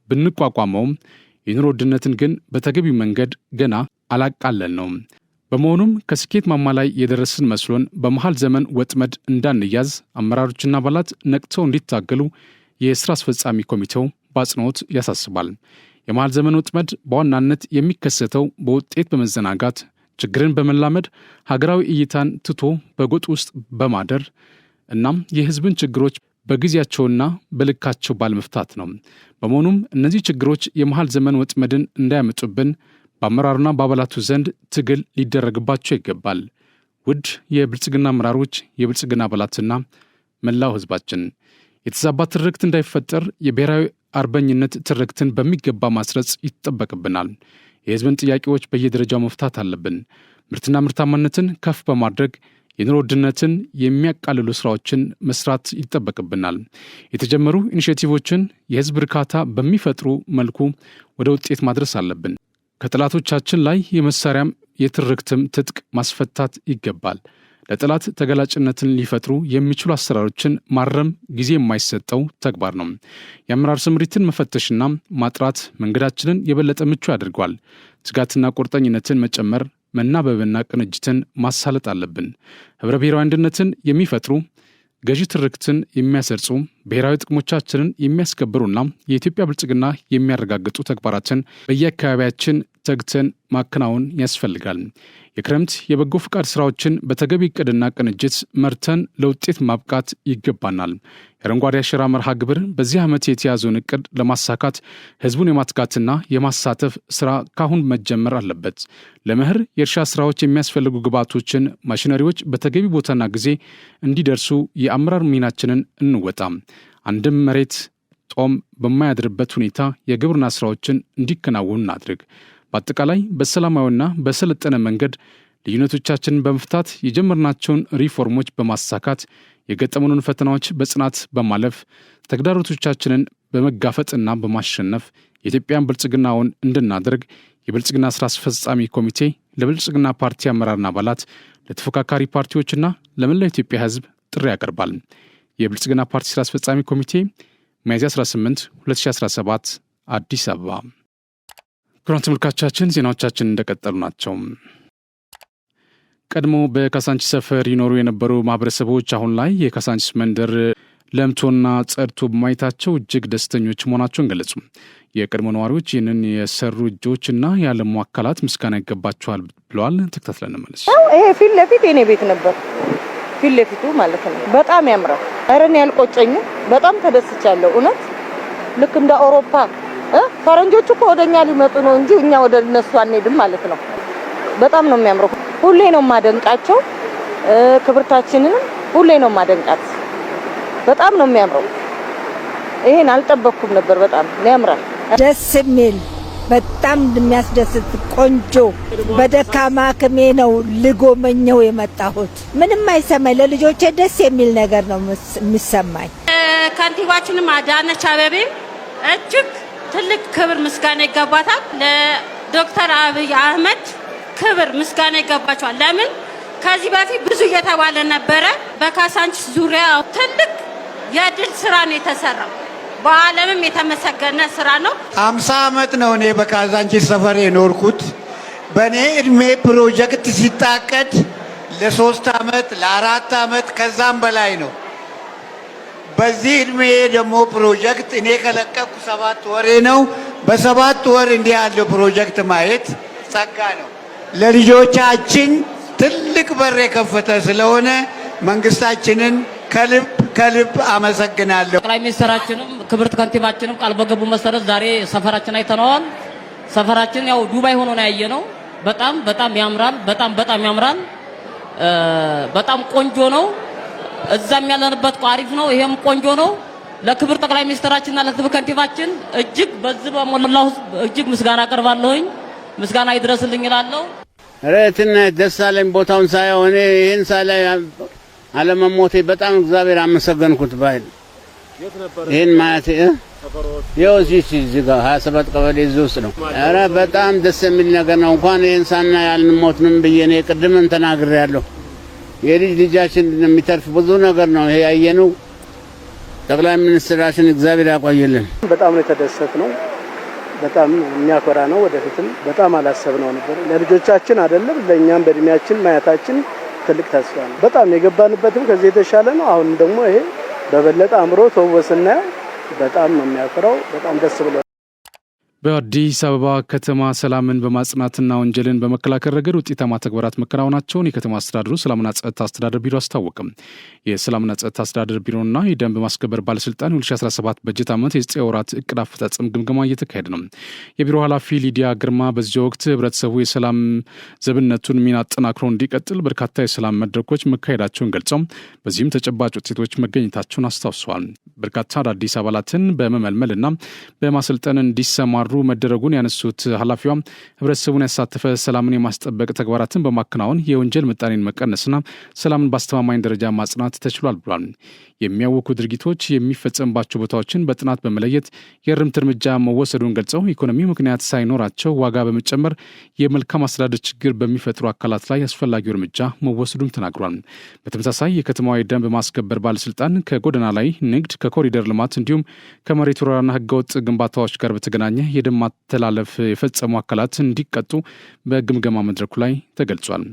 ብንቋቋመውም የኑሮ ውድነትን ግን በተገቢው መንገድ ገና አላቃለል ነው። በመሆኑም ከስኬት ማማ ላይ የደረስን መስሎን በመሃል ዘመን ወጥመድ እንዳንያዝ አመራሮችና አባላት ነቅተው እንዲታገሉ የሥራ አስፈጻሚ ኮሚቴው በአጽንኦት ያሳስባል። የመሃል ዘመን ወጥመድ በዋናነት የሚከሰተው በውጤት በመዘናጋት ችግርን በመላመድ ሀገራዊ እይታን ትቶ በጎጥ ውስጥ በማደር እናም የሕዝብን ችግሮች በጊዜያቸውና በልካቸው ባለመፍታት ነው። በመሆኑም እነዚህ ችግሮች የመሃል ዘመን ወጥመድን እንዳያመጡብን በአመራሩና በአባላቱ ዘንድ ትግል ሊደረግባቸው ይገባል። ውድ የብልጽግና አመራሮች፣ የብልጽግና አባላትና መላው ሕዝባችን የተዛባ ትርክት እንዳይፈጠር የብሔራዊ አርበኝነት ትርክትን በሚገባ ማስረጽ ይጠበቅብናል። የሕዝብን ጥያቄዎች በየደረጃው መፍታት አለብን። ምርትና ምርታማነትን ከፍ በማድረግ የኑሮ ውድነትን የሚያቃልሉ ስራዎችን መስራት ይጠበቅብናል። የተጀመሩ ኢኒሼቲቮችን የሕዝብ እርካታ በሚፈጥሩ መልኩ ወደ ውጤት ማድረስ አለብን። ከጠላቶቻችን ላይ የመሳሪያም የትርክትም ትጥቅ ማስፈታት ይገባል። ለጠላት ተገላጭነትን ሊፈጥሩ የሚችሉ አሰራሮችን ማረም ጊዜ የማይሰጠው ተግባር ነው። የአመራር ስምሪትን መፈተሽና ማጥራት መንገዳችንን የበለጠ ምቹ ያደርገዋል። ትጋትና ቁርጠኝነትን መጨመር፣ መናበብና ቅንጅትን ማሳለጥ አለብን። ህብረ ብሔራዊ አንድነትን የሚፈጥሩ ገዢ ትርክትን የሚያሰርጹ ብሔራዊ ጥቅሞቻችንን የሚያስከብሩና የኢትዮጵያ ብልጽግና የሚያረጋግጡ ተግባራትን በየአካባቢያችን ተግተን ማከናወን ያስፈልጋል። የክረምት የበጎ ፍቃድ ስራዎችን በተገቢ ዕቅድና ቅንጅት መርተን ለውጤት ማብቃት ይገባናል። የአረንጓዴ አሻራ መርሃ ግብር በዚህ ዓመት የተያዘውን ዕቅድ ለማሳካት ህዝቡን የማትጋትና የማሳተፍ ስራ ካሁን መጀመር አለበት። ለመኸር የእርሻ ስራዎች የሚያስፈልጉ ግብዓቶችን፣ ማሽነሪዎች በተገቢ ቦታና ጊዜ እንዲደርሱ የአመራር ሚናችንን እንወጣ። አንድም መሬት ጦም በማያድርበት ሁኔታ የግብርና ስራዎችን እንዲከናወኑ እናድርግ። በአጠቃላይ በሰላማዊና በሰለጠነ መንገድ ልዩነቶቻችንን በመፍታት የጀመርናቸውን ሪፎርሞች በማሳካት የገጠሙንን ፈተናዎች በጽናት በማለፍ ተግዳሮቶቻችንን በመጋፈጥና በማሸነፍ የኢትዮጵያን ብልጽግናውን እንድናደርግ የብልጽግና ስራ አስፈጻሚ ኮሚቴ ለብልጽግና ፓርቲ አመራርና አባላት፣ ለተፎካካሪ ፓርቲዎችና ለመላው ኢትዮጵያ ህዝብ ጥሪ ያቀርባል። የብልጽግና ፓርቲ ስራ አስፈጻሚ ኮሚቴ ሚያዝያ 18 2017 አዲስ አበባ። ክቡራን ተመልካቾቻችን ዜናዎቻችን እንደቀጠሉ ናቸው። ቀድሞ በካሳንቺስ ሰፈር ይኖሩ የነበሩ ማህበረሰቦች አሁን ላይ የካሳንቺስ መንደር ለምቶና ጸድቶ በማየታቸው እጅግ ደስተኞች መሆናቸውን ገለጹ። የቀድሞ ነዋሪዎች ይህንን የሰሩ እጆችና ያለሙ አካላት ምስጋና ይገባቸዋል ብለዋል። ተከታትለን እንመለስ። ይሄ ፊት ለፊት የኔ ቤት ነበር፣ ፊት ለፊቱ ማለት ነው። በጣም ያምራል። አረን ያልቆጨኝም፣ በጣም ተደስቻለሁ። እውነት ልክ እንደ አውሮፓ ፈረንጆቹ እኮ ወደኛ ሊመጡ ነው እንጂ እኛ ወደ እነሱ አንሄድም ማለት ነው። በጣም ነው የሚያምረው። ሁሌ ነው ማደንቃቸው። ክብርታችንንም ሁሌ ነው ማደንቃት። በጣም ነው የሚያምረው። ይሄን አልጠበቅኩም ነበር። በጣም ያምራል። ደስ የሚል በጣም የሚያስደስት ቆንጆ። በደካማ አቅሜ ነው ልጎመኘው የመጣሁት። ምንም አይሰማኝ። ለልጆቼ ደስ የሚል ነገር ነው የሚሰማኝ። ከንቲባችንም አዳነች አቤቤ እጅግ ትልቅ ክብር ምስጋና ይገባታል። ለዶክተር አብይ አህመድ ክብር ምስጋና ይገባቸዋል። ለምን ከዚህ በፊት ብዙ እየተባለ ነበረ። በካሳንቺስ ዙሪያ ትልቅ የድል ስራ ነው የተሰራው። በዓለምም የተመሰገነ ስራ ነው። 50 ዓመት ነው እኔ በካዛንቺስ ሰፈር የኖርኩት። በእኔ እድሜ ፕሮጀክት ሲታቀድ ለ3 ዓመት ለ4 ዓመት ከዛም በላይ ነው። በዚህ እድሜ ደግሞ ፕሮጀክት እኔ ከለቀኩ 7 ወሬ ነው። በ7 ወር እንዲህ ያለው ፕሮጀክት ማየት ጸጋ ነው። ለልጆቻችን ትልቅ በር የከፈተ ስለሆነ መንግስታችንን ከልብ አመሰግናለሁ። ጠቅላይ ሚኒስትራችንም ክብርት ከንቲባችንም ቃል በገቡ መሰረት ዛሬ ሰፈራችን አይተነዋል። ሰፈራችን ያው ዱባይ ሆኖ ነው ያየነው። በጣም ያምራል። በጣም ያምራል። በጣም ቆንጆ ነው። እዛም ያለንበት አሪፍ ነው። ይሄም ቆንጆ ነው። ለክብር ጠቅላይ ሚኒስትራችንና ለክብር ከንቲባችን እጅግ በዚህ በሞላው እጅግ ምስጋና አቀርባለሁኝ። ምስጋና ይድረስልኝ እላለሁ። ረትና ደስ አለኝ ቦታውን ሳይሆን እኔ ይሄን ሳላይ አለመሞቴ በጣም እግዚአብሔር አመሰገንኩት ባይል ይሄን ማለት እዚህ ጋር 27 ቀበሌ እዚህ ውስጥ ነው። ኧረ በጣም ደስ የሚል ነገር ነው። እንኳን ይሄን ሳና ያልንሞትንም ብዬ እኔ ቅድምም ተናግሬያለሁ። የልጅ ልጃችን የሚተርፍ ብዙ ነገር ነው ይሄ ያየነው። ጠቅላይ ሚኒስትራችን እግዚአብሔር ያቆይልን። በጣም ነው የተደሰትነው። በጣም የሚያኮራ ነው። ወደፊትም በጣም አላሰብነው ነበር። ለልጆቻችን አይደለም ለኛም በእድሜያችን ማየታችን ትልቅ ተስፋ ነው። በጣም የገባንበትም ከዚህ የተሻለ ነው። አሁን ደግሞ ይሄ በበለጠ አምሮ ተወስና በጣም ነው የሚያኮራው። በጣም ደስ ብሎ በአዲስ አበባ ከተማ ሰላምን በማጽናትና ወንጀልን በመከላከል ረገድ ውጤታማ ተግባራት መከናወናቸውን የከተማ አስተዳደሩ ሰላምና ጸጥታ አስተዳደር ቢሮ አስታወቀም። የሰላምና ጸጥታ አስተዳደር ቢሮና የደንብ ማስከበር ባለስልጣን 2017 በጀት ዓመት የ9 ወራት እቅድ አፈጻጸም ግምገማ እየተካሄደ ነው። የቢሮ ኃላፊ ሊዲያ ግርማ በዚህ ወቅት ህብረተሰቡ የሰላም ዘብነቱን ሚና አጠናክሮ እንዲቀጥል በርካታ የሰላም መድረኮች መካሄዳቸውን ገልጸው በዚህም ተጨባጭ ውጤቶች መገኘታቸውን አስታውሰዋል። በርካታ አዳዲስ አባላትን በመመልመልና በማሰልጠን እንዲሰማሩ መደረጉን ያነሱት ኃላፊዋ ህብረተሰቡን ያሳተፈ ሰላምን የማስጠበቅ ተግባራትን በማከናወን የወንጀል ምጣኔን መቀነስና ሰላምን በአስተማማኝ ደረጃ ማጽናት ተችሏል ብሏል። የሚያውኩ ድርጊቶች የሚፈጸምባቸው ቦታዎችን በጥናት በመለየት የእርምት እርምጃ መወሰዱን ገልጸው ኢኮኖሚ ምክንያት ሳይኖራቸው ዋጋ በመጨመር የመልካም አስተዳደር ችግር በሚፈጥሩ አካላት ላይ አስፈላጊው እርምጃ መወሰዱን ተናግሯል። በተመሳሳይ የከተማዋ ደንብ ማስከበር ባለስልጣን ከጎዳና ላይ ንግድ፣ ከኮሪደር ልማት እንዲሁም ከመሬት ወረራና ህገወጥ ግንባታዎች ጋር በተገናኘ የደንብ ማተላለፍ የፈጸሙ አካላት እንዲቀጡ በግምገማ መድረኩ ላይ ተገልጿል።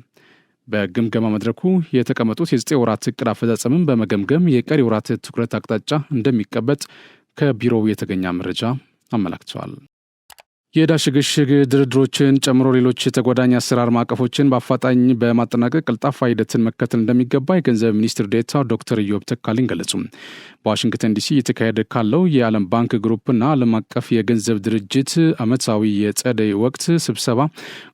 በግምገማ መድረኩ የተቀመጡት የ9 ወራት እቅድ አፈጻጸምን በመገምገም የቀሪ ወራት ትኩረት አቅጣጫ እንደሚቀበጥ ከቢሮው የተገኘ መረጃ አመላክተዋል። የዕዳ ሽግሽግ ድርድሮችን ጨምሮ ሌሎች ተጓዳኝ አሰራር ማዕቀፎችን በአፋጣኝ በማጠናቀቅ ቀልጣፋ ሂደትን መከተል እንደሚገባ የገንዘብ ሚኒስትር ዴኤታ ዶክተር ኢዮብ ተካልኝ ገለጹ። በዋሽንግተን ዲሲ እየተካሄደ ካለው የዓለም ባንክ ግሩፕና ዓለም አቀፍ የገንዘብ ድርጅት ዓመታዊ የጸደይ ወቅት ስብሰባ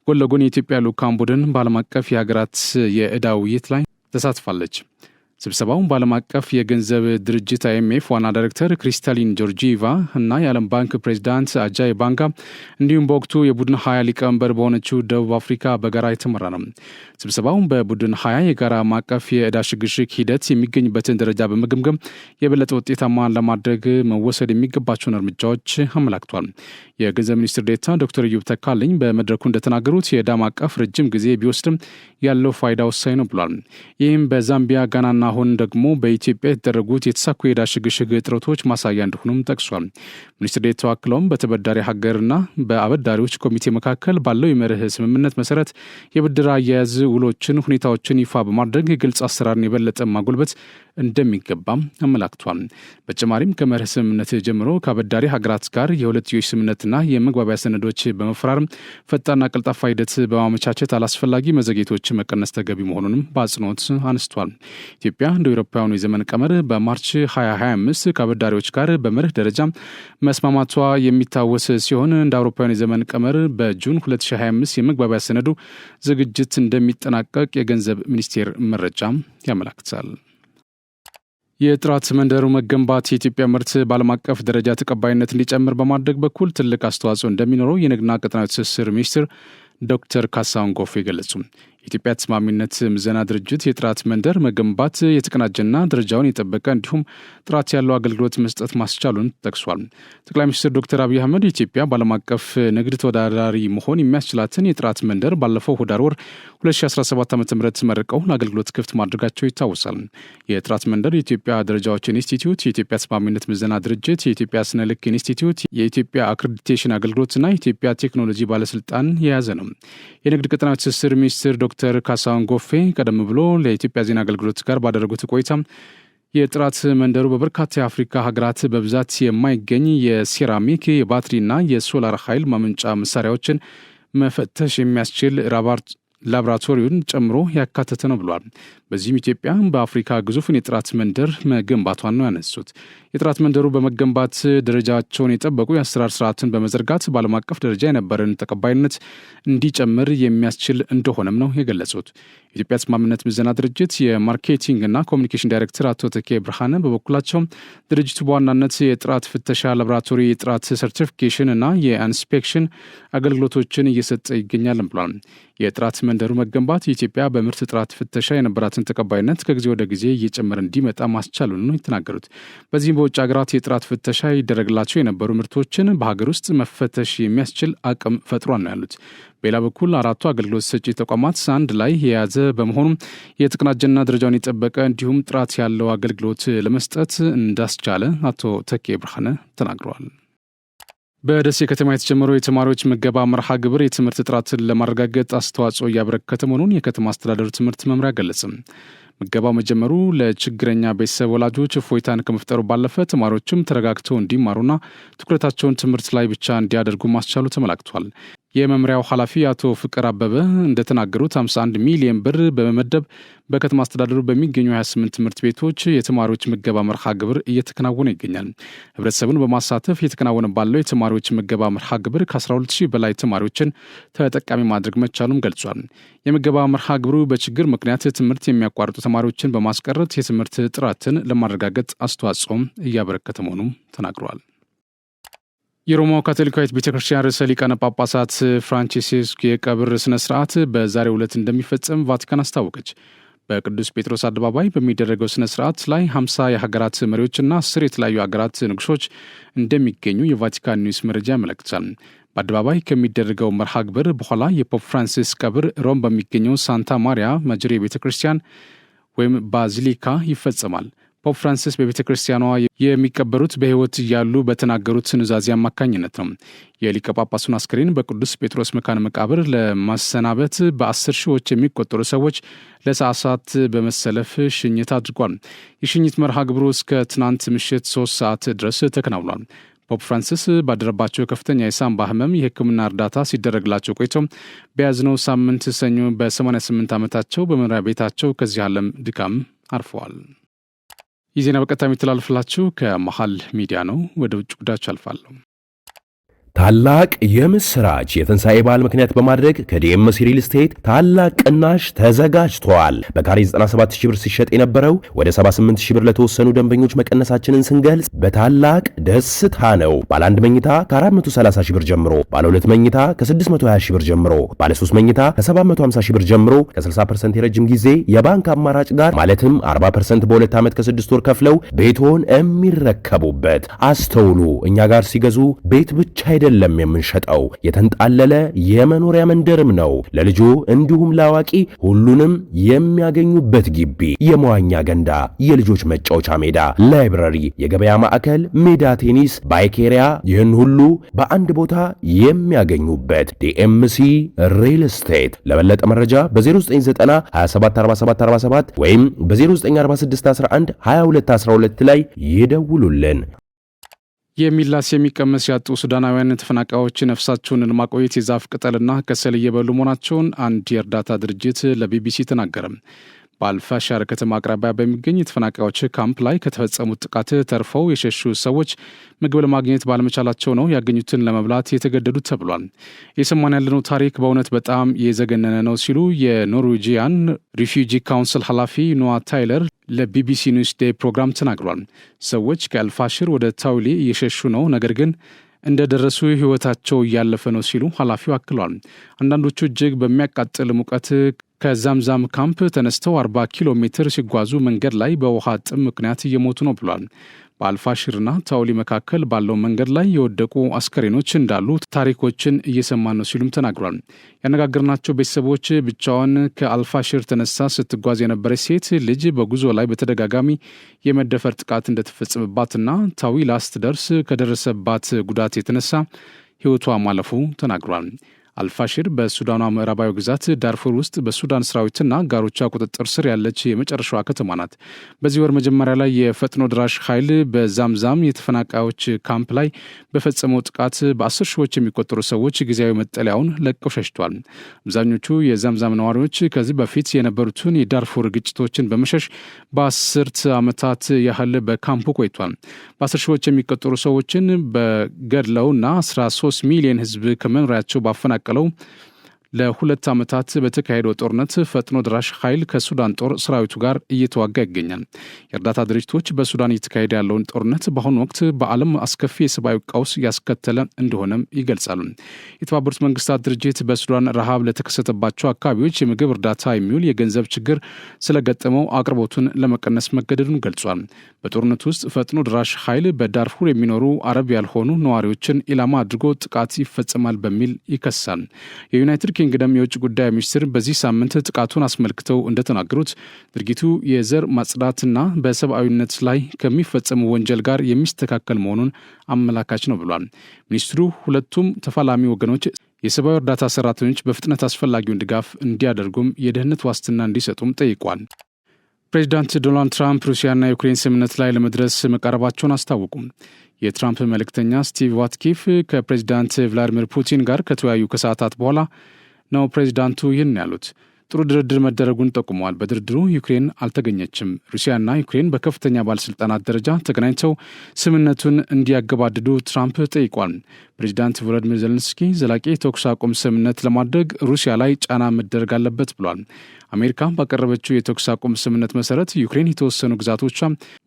ጎን ለጎን የኢትዮጵያ ልዑካን ቡድን በዓለም አቀፍ የሀገራት የዕዳ ውይይት ላይ ተሳትፋለች። ስብሰባውን በዓለም አቀፍ የገንዘብ ድርጅት IMF ዋና ዳይሬክተር ክሪስታሊን ጆርጂቫ እና የዓለም ባንክ ፕሬዚዳንት አጃይ ባንጋ እንዲሁም በወቅቱ የቡድን 20 ሊቀመንበር በሆነችው ደቡብ አፍሪካ በጋራ የተመራ ነው። ስብሰባውን በቡድን 20 የጋራ ማዕቀፍ የዕዳ ሽግሽግ ሂደት የሚገኝበትን ደረጃ በመገምገም የበለጠ ውጤታማ ለማድረግ መወሰድ የሚገባቸውን እርምጃዎች አመላክቷል። የገንዘብ ሚኒስትር ዴኤታ ዶክተር ኢዮብ ተካልኝ በመድረኩ እንደተናገሩት የዕዳ ማዕቀፍ ረጅም ጊዜ ቢወስድም ያለው ፋይዳ ወሳኝ ነው ብሏል። ይህም በዛምቢያ፣ ጋናና አሁን ደግሞ በኢትዮጵያ የተደረጉት የተሳኩ የዕዳ ሽግሽግ ጥረቶች ማሳያ እንደሆኑም ጠቅሷል። ሚኒስትር ዴኤታው አክለውም በተበዳሪ ሀገርና በአበዳሪዎች ኮሚቴ መካከል ባለው የመርህ ስምምነት መሰረት የብድር አያያዝ ውሎችን፣ ሁኔታዎችን ይፋ በማድረግ ግልጽ አሰራርን የበለጠ ማጎልበት እንደሚገባም አመላክቷል። በተጨማሪም ከመርህ ስምምነት ጀምሮ ከአበዳሪ ሀገራት ጋር የሁለትዮሽ ስምምነትና የመግባቢያ ሰነዶች በመፈራረም ፈጣንና ቀልጣፋ ሂደት በማመቻቸት አላስፈላጊ መዘግየቶች መቀነስ ተገቢ መሆኑንም በአጽንኦት አነስቷል። ኢትዮጵያ እንደ አውሮፓውያኑ የዘመን ቀመር በማርች 2025 ከአበዳሪዎች ጋር በመርህ ደረጃ መስማማቷ የሚታወስ ሲሆን እንደ አውሮፓውያኑ የዘመን ቀመር በጁን 2025 የመግባቢያ ሰነዱ ዝግጅት እንደሚጠናቀቅ የገንዘብ ሚኒስቴር መረጃ ያመላክታል። የጥራት መንደሩ መገንባት የኢትዮጵያ ምርት በዓለም አቀፍ ደረጃ ተቀባይነት እንዲጨምር በማድረግ በኩል ትልቅ አስተዋጽኦ እንደሚኖረው የንግድና ቀጠናዊ ትስስር ሚኒስትር ዶክተር ካሳሁን ጎፌ ገለጹ። የኢትዮጵያ ተስማሚነት ምዘና ድርጅት የጥራት መንደር መገንባት የተቀናጀና ደረጃውን የጠበቀ እንዲሁም ጥራት ያለው አገልግሎት መስጠት ማስቻሉን ጠቅሷል። ጠቅላይ ሚኒስትር ዶክተር አብይ አህመድ ኢትዮጵያ በዓለም አቀፍ ንግድ ተወዳዳሪ መሆን የሚያስችላትን የጥራት መንደር ባለፈው ህዳር ወር 2017 ዓ.ም መርቀው ለአገልግሎት ክፍት ማድረጋቸው ይታወሳል። የጥራት መንደር የኢትዮጵያ ደረጃዎች ኢንስቲትዩት፣ የኢትዮጵያ ተስማሚነት ምዘና ድርጅት፣ የኢትዮጵያ ስነ ልክ ኢንስቲትዩት፣ የኢትዮጵያ አክሬዲቴሽን አገልግሎትና የኢትዮጵያ ቴክኖሎጂ ባለስልጣን የያዘ ነው። የንግድ ቀጠናዊ ትስስር ሚኒስትር ዶክተር ካሳሁን ጎፌ ቀደም ብሎ ለኢትዮጵያ ዜና አገልግሎት ጋር ባደረጉት ቆይታ የጥራት መንደሩ በበርካታ የአፍሪካ ሀገራት በብዛት የማይገኝ የሴራሚክ የባትሪና የሶላር ኃይል ማመንጫ መሳሪያዎችን መፈተሽ የሚያስችል ላቦራቶሪውን ጨምሮ ያካተተ ነው ብሏል። በዚህም ኢትዮጵያ በአፍሪካ ግዙፍን የጥራት መንደር መገንባቷን ነው ያነሱት። የጥራት መንደሩ በመገንባት ደረጃቸውን የጠበቁ የአሰራር ስርዓትን በመዘርጋት በዓለም አቀፍ ደረጃ የነበረን ተቀባይነት እንዲጨምር የሚያስችል እንደሆነም ነው የገለጹት። የኢትዮጵያ ተስማሚነት ምዘና ድርጅት የማርኬቲንግና ኮሚኒኬሽን ዳይሬክተር አቶ ተኬ ብርሃነ በበኩላቸው ድርጅቱ በዋናነት የጥራት ፍተሻ ላቦራቶሪ፣ የጥራት ሰርቲፊኬሽን እና የኢንስፔክሽን አገልግሎቶችን እየሰጠ ይገኛል ብሏል። የጥራት መንደሩ መገንባት የኢትዮጵያ በምርት ጥራት ፍተሻ የነበራትን ተቀባይነት ከጊዜ ወደ ጊዜ እየጨመረ እንዲመጣ ማስቻሉን ነው የተናገሩት። በዚህም በውጭ ሀገራት የጥራት ፍተሻ ይደረግላቸው የነበሩ ምርቶችን በሀገር ውስጥ መፈተሽ የሚያስችል አቅም ፈጥሯል ነው ያሉት። በሌላ በኩል አራቱ አገልግሎት ሰጪ ተቋማት አንድ ላይ የያዘ በመሆኑም የተቀናጀና ደረጃውን የጠበቀ እንዲሁም ጥራት ያለው አገልግሎት ለመስጠት እንዳስቻለ አቶ ተኬ ብርሃነ ተናግረዋል። በደሴ ከተማ የተጀመረው የተማሪዎች ምገባ መርሃ ግብር የትምህርት ጥራትን ለማረጋገጥ አስተዋጽኦ እያበረከተ መሆኑን የከተማ አስተዳደሩ ትምህርት መምሪያ ገለጸ። ምገባው መጀመሩ ለችግረኛ ቤተሰብ ወላጆች እፎይታን ከመፍጠሩ ባለፈ ተማሪዎችም ተረጋግተው እንዲማሩና ትኩረታቸውን ትምህርት ላይ ብቻ እንዲያደርጉ ማስቻሉ ተመላክቷል። የመምሪያው ኃላፊ አቶ ፍቅር አበበ እንደተናገሩት 51 ሚሊዮን ብር በመመደብ በከተማ አስተዳደሩ በሚገኙ 28 ትምህርት ቤቶች የተማሪዎች ምገባ መርሃ ግብር እየተከናወነ ይገኛል። ህብረተሰቡን በማሳተፍ እየተከናወነ ባለው የተማሪዎች ምገባ መርሃ ግብር ከ12000 በላይ ተማሪዎችን ተጠቃሚ ማድረግ መቻሉም ገልጿል። የምገባ መርሃ ግብሩ በችግር ምክንያት ትምህርት የሚያቋርጡ ተማሪዎችን በማስቀረት የትምህርት ጥራትን ለማረጋገጥ አስተዋጽኦም እያበረከተ መሆኑም ተናግረዋል። የሮማው ካቶሊካዊት ቤተክርስቲያን ርዕሰ ሊቃነ ጳጳሳት ፍራንቺስኮ የቀብር ስነ ስርዓት በዛሬው ዕለት እንደሚፈጸም ቫቲካን አስታወቀች። በቅዱስ ጴጥሮስ አደባባይ በሚደረገው ስነ ስርዓት ላይ 50 የሀገራት መሪዎችና 10 የተለያዩ ሀገራት ንጉሶች እንደሚገኙ የቫቲካን ኒውስ መረጃ ያመለክታል። በአደባባይ ከሚደረገው መርሃ ግብር በኋላ የፖፕ ፍራንሲስ ቀብር ሮም በሚገኘው ሳንታ ማሪያ ማጆሬ ቤተክርስቲያን ወይም ባዚሊካ ይፈጸማል። ፖፕ ፍራንሲስ በቤተ ክርስቲያኗ የሚቀበሩት በሕይወት እያሉ በተናገሩት ኑዛዜ አማካኝነት ነው። የሊቀ ጳጳሱን አስክሬን በቅዱስ ጴጥሮስ መካነ መቃብር ለማሰናበት በ10 ሺዎች የሚቆጠሩ ሰዎች ለሰዓታት በመሰለፍ ሽኝት አድርጓል። የሽኝት መርሃ ግብሩ እስከ ትናንት ምሽት 3 ሰዓት ድረስ ተከናውኗል። ፖፕ ፍራንሲስ ባደረባቸው ከፍተኛ የሳምባ ህመም የሕክምና እርዳታ ሲደረግላቸው ቆይተው በያዝነው ሳምንት ሰኞ በ88 ዓመታቸው በመኖሪያ ቤታቸው ከዚህ ዓለም ድካም አርፈዋል። ይህ ዜና በቀጥታ የሚተላለፍላችሁ ከመሃል ሚዲያ ነው። ወደ ውጭ ጉዳዮች አልፋለሁ። ታላቅ የምስራች የትንሣኤ በዓል ምክንያት በማድረግ ከዲኤምሲ ሪል ስቴት ታላቅ ቅናሽ ተዘጋጅቷል። በካሬ 97000 ብር ሲሸጥ የነበረው ወደ 78000 ብር ለተወሰኑ ደንበኞች መቀነሳችንን ስንገልጽ በታላቅ ደስታ ነው። ባለ 1 መኝታ ከ430 ሺህ ብር ጀምሮ፣ ባለ 2 መኝታ ከ620 ሺህ ብር ጀምሮ፣ ባለ 3 መኝታ ከ750 ሺህ ብር ጀምሮ ከ60% የረጅም ጊዜ የባንክ አማራጭ ጋር ማለትም 40% በ2 ዓመት ከ6 ወር ከፍለው ቤቶን የሚረከቡበት። አስተውሉ፣ እኛ ጋር ሲገዙ ቤት ብቻ አይደለም የምንሸጠው፣ የተንጣለለ የመኖሪያ መንደርም ነው። ለልጆ እንዲሁም ለአዋቂ ሁሉንም የሚያገኙበት ግቢ፣ የመዋኛ ገንዳ፣ የልጆች መጫወቻ ሜዳ፣ ላይብረሪ፣ የገበያ ማዕከል፣ ሜዳ ቴኒስ፣ ባይክ ኤሪያ፣ ይህን ሁሉ በአንድ ቦታ የሚያገኙበት ዲኤምሲ ሪል ስቴት። ለበለጠ መረጃ በ0990 274747 ወይም በ094611 2212 ላይ ይደውሉልን። የሚላስ የሚቀመስ ያጡ ሱዳናውያን ተፈናቃዮች ነፍሳቸውን ለማቆየት የዛፍ ቅጠልና ከሰል እየበሉ መሆናቸውን አንድ የእርዳታ ድርጅት ለቢቢሲ ተናገረ። በአልፋሻር ከተማ አቅራቢያ በሚገኝ የተፈናቃዮች ካምፕ ላይ ከተፈጸሙት ጥቃት ተርፈው የሸሹ ሰዎች ምግብ ለማግኘት ባለመቻላቸው ነው ያገኙትን ለመብላት የተገደዱት ተብሏል። የሰማን ያለነው ታሪክ በእውነት በጣም የዘገነነ ነው ሲሉ የኖርዌጂያን ሪፊውጂ ካውንስል ኃላፊ ኖዋ ታይለር ለቢቢሲ ኒውስ ዴይ ፕሮግራም ተናግሯል። ሰዎች ከአልፋሽር ወደ ታውሊ እየሸሹ ነው፣ ነገር ግን እንደደረሱ ሕይወታቸው እያለፈ ነው ሲሉ ኃላፊው አክሏል። አንዳንዶቹ እጅግ በሚያቃጥል ሙቀት ከዛምዛም ካምፕ ተነስተው 40 ኪሎ ሜትር ሲጓዙ መንገድ ላይ በውሃ ጥም ምክንያት እየሞቱ ነው ብሏል። በአልፋሽርና ታውሊ መካከል ባለው መንገድ ላይ የወደቁ አስከሬኖች እንዳሉ ታሪኮችን እየሰማን ነው ሲሉም ተናግሯል። ያነጋገርናቸው ቤተሰቦች ብቻዋን ከአልፋሽር ተነሳ ስትጓዝ የነበረች ሴት ልጅ በጉዞ ላይ በተደጋጋሚ የመደፈር ጥቃት እንደተፈጸመባትና ታዊላ ስትደርስ ከደረሰባት ጉዳት የተነሳ ሕይወቷ ማለፉ ተናግሯል። አልፋሽር በሱዳኗ ምዕራባዊ ግዛት ዳርፉር ውስጥ በሱዳን ሰራዊትና ጋሮቿ ቁጥጥር ስር ያለች የመጨረሻዋ ከተማ ናት። በዚህ ወር መጀመሪያ ላይ የፈጥኖ ድራሽ ኃይል በዛምዛም የተፈናቃዮች ካምፕ ላይ በፈጸመው ጥቃት በ10 ሺዎች የሚቆጠሩ ሰዎች ጊዜያዊ መጠለያውን ለቀው ሸሽቷል። አብዛኞቹ የዛምዛም ነዋሪዎች ከዚህ በፊት የነበሩትን የዳርፉር ግጭቶችን በመሸሽ በ10 ዓመታት ያህል በካምፑ ቆይቷል። በ10 ሺዎች የሚቆጠሩ ሰዎችን በገድለውና 13 ሚሊዮን ሕዝብ ከመኖሪያቸው ባፈናቀለው ለ2 ዓመታት በተካሄደው ጦርነት ፈጥኖ ድራሽ ኃይል ከሱዳን ጦር ሰራዊቱ ጋር እየተዋጋ ይገኛል። የእርዳታ ድርጅቶች በሱዳን እየተካሄደ ያለውን ጦርነት በአሁኑ ወቅት በዓለም አስከፊ የሰብአዊ ቀውስ ያስከተለ እንደሆነም ይገልጻሉ። የተባበሩት መንግስታት ድርጅት በሱዳን ረሃብ ለተከሰተባቸው አካባቢዎች የምግብ እርዳታ የሚውል የገንዘብ ችግር ስለገጠመው አቅርቦቱን ለመቀነስ መገደዱን ገልጿል። በጦርነቱ ውስጥ ፈጥኖ ድራሽ ኃይል በዳርፉር የሚኖሩ አረብ ያልሆኑ ነዋሪዎችን ኢላማ አድርጎ ጥቃት ይፈጽማል በሚል ይከሳል። የዩናይትድ ኪንግደም የውጭ ጉዳይ ሚኒስትር በዚህ ሳምንት ጥቃቱን አስመልክተው እንደተናገሩት ድርጊቱ የዘር ማጽዳትና በሰብአዊነት ላይ ከሚፈጸሙ ወንጀል ጋር የሚስተካከል መሆኑን አመላካች ነው ብሏል። ሚኒስትሩ ሁለቱም ተፋላሚ ወገኖች የሰብአዊ እርዳታ ሰራተኞች በፍጥነት አስፈላጊውን ድጋፍ እንዲያደርጉም የደህንነት ዋስትና እንዲሰጡም ጠይቋል። ፕሬዚዳንት ዶናልድ ትራምፕ ሩሲያና ዩክሬን ስምምነት ላይ ለመድረስ መቃረባቸውን አስታወቁም። የትራምፕ መልእክተኛ ስቲቭ ዋትኪፍ ከፕሬዚዳንት ቭላዲሚር ፑቲን ጋር ከተወያዩ ከሰዓታት በኋላ ነው ፕሬዚዳንቱ ይህን ያሉት። ጥሩ ድርድር መደረጉን ጠቁመዋል። በድርድሩ ዩክሬን አልተገኘችም። ሩሲያና ዩክሬን በከፍተኛ ባለስልጣናት ደረጃ ተገናኝተው ስምምነቱን እንዲያገባድዱ ትራምፕ ጠይቋል። ፕሬዚዳንት ቮሎዲሚር ዜሌንስኪ ዘላቂ የተኩስ አቁም ስምምነት ለማድረግ ሩሲያ ላይ ጫና መደረግ አለበት ብሏል። አሜሪካ ባቀረበችው የተኩስ አቁም ስምምነት መሰረት ዩክሬን የተወሰኑ ግዛቶቿ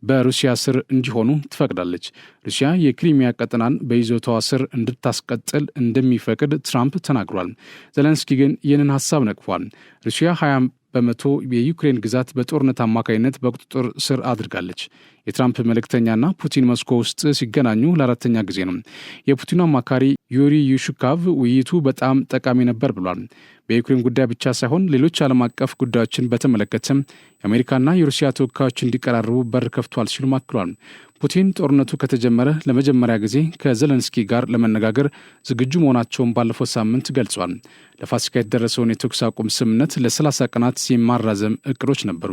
በሩሲያ ስር እንዲሆኑ ትፈቅዳለች። ሩሲያ የክሪሚያ ቀጠናን በይዞታዋ ስር እንድታስቀጥል እንደሚፈቅድ ትራምፕ ተናግሯል። ዜሌንስኪ ግን ይህንን ሀሳብ ነቅፏል። ሩሲያ 20 በመቶ የዩክሬን ግዛት በጦርነት አማካይነት በቁጥጥር ስር አድርጋለች። የትራምፕ መልእክተኛና ፑቲን ሞስኮ ውስጥ ሲገናኙ ለአራተኛ ጊዜ ነው። የፑቲኑ አማካሪ ዩሪ ዩሽካቭ ውይይቱ በጣም ጠቃሚ ነበር ብሏል። በዩክሬን ጉዳይ ብቻ ሳይሆን ሌሎች ዓለም አቀፍ ጉዳዮችን በተመለከተም የአሜሪካና የሩሲያ ተወካዮች እንዲቀራረቡ በር ከፍቷል ሲሉ አክሏል። ፑቲን ጦርነቱ ከተጀመረ ለመጀመሪያ ጊዜ ከዜሌንስኪ ጋር ለመነጋገር ዝግጁ መሆናቸውን ባለፈው ሳምንት ገልጿል። ለፋሲካ የተደረሰውን የተኩስ አቁም ስምምነት ለ30 ቀናት የማራዘም እቅዶች ነበሩ።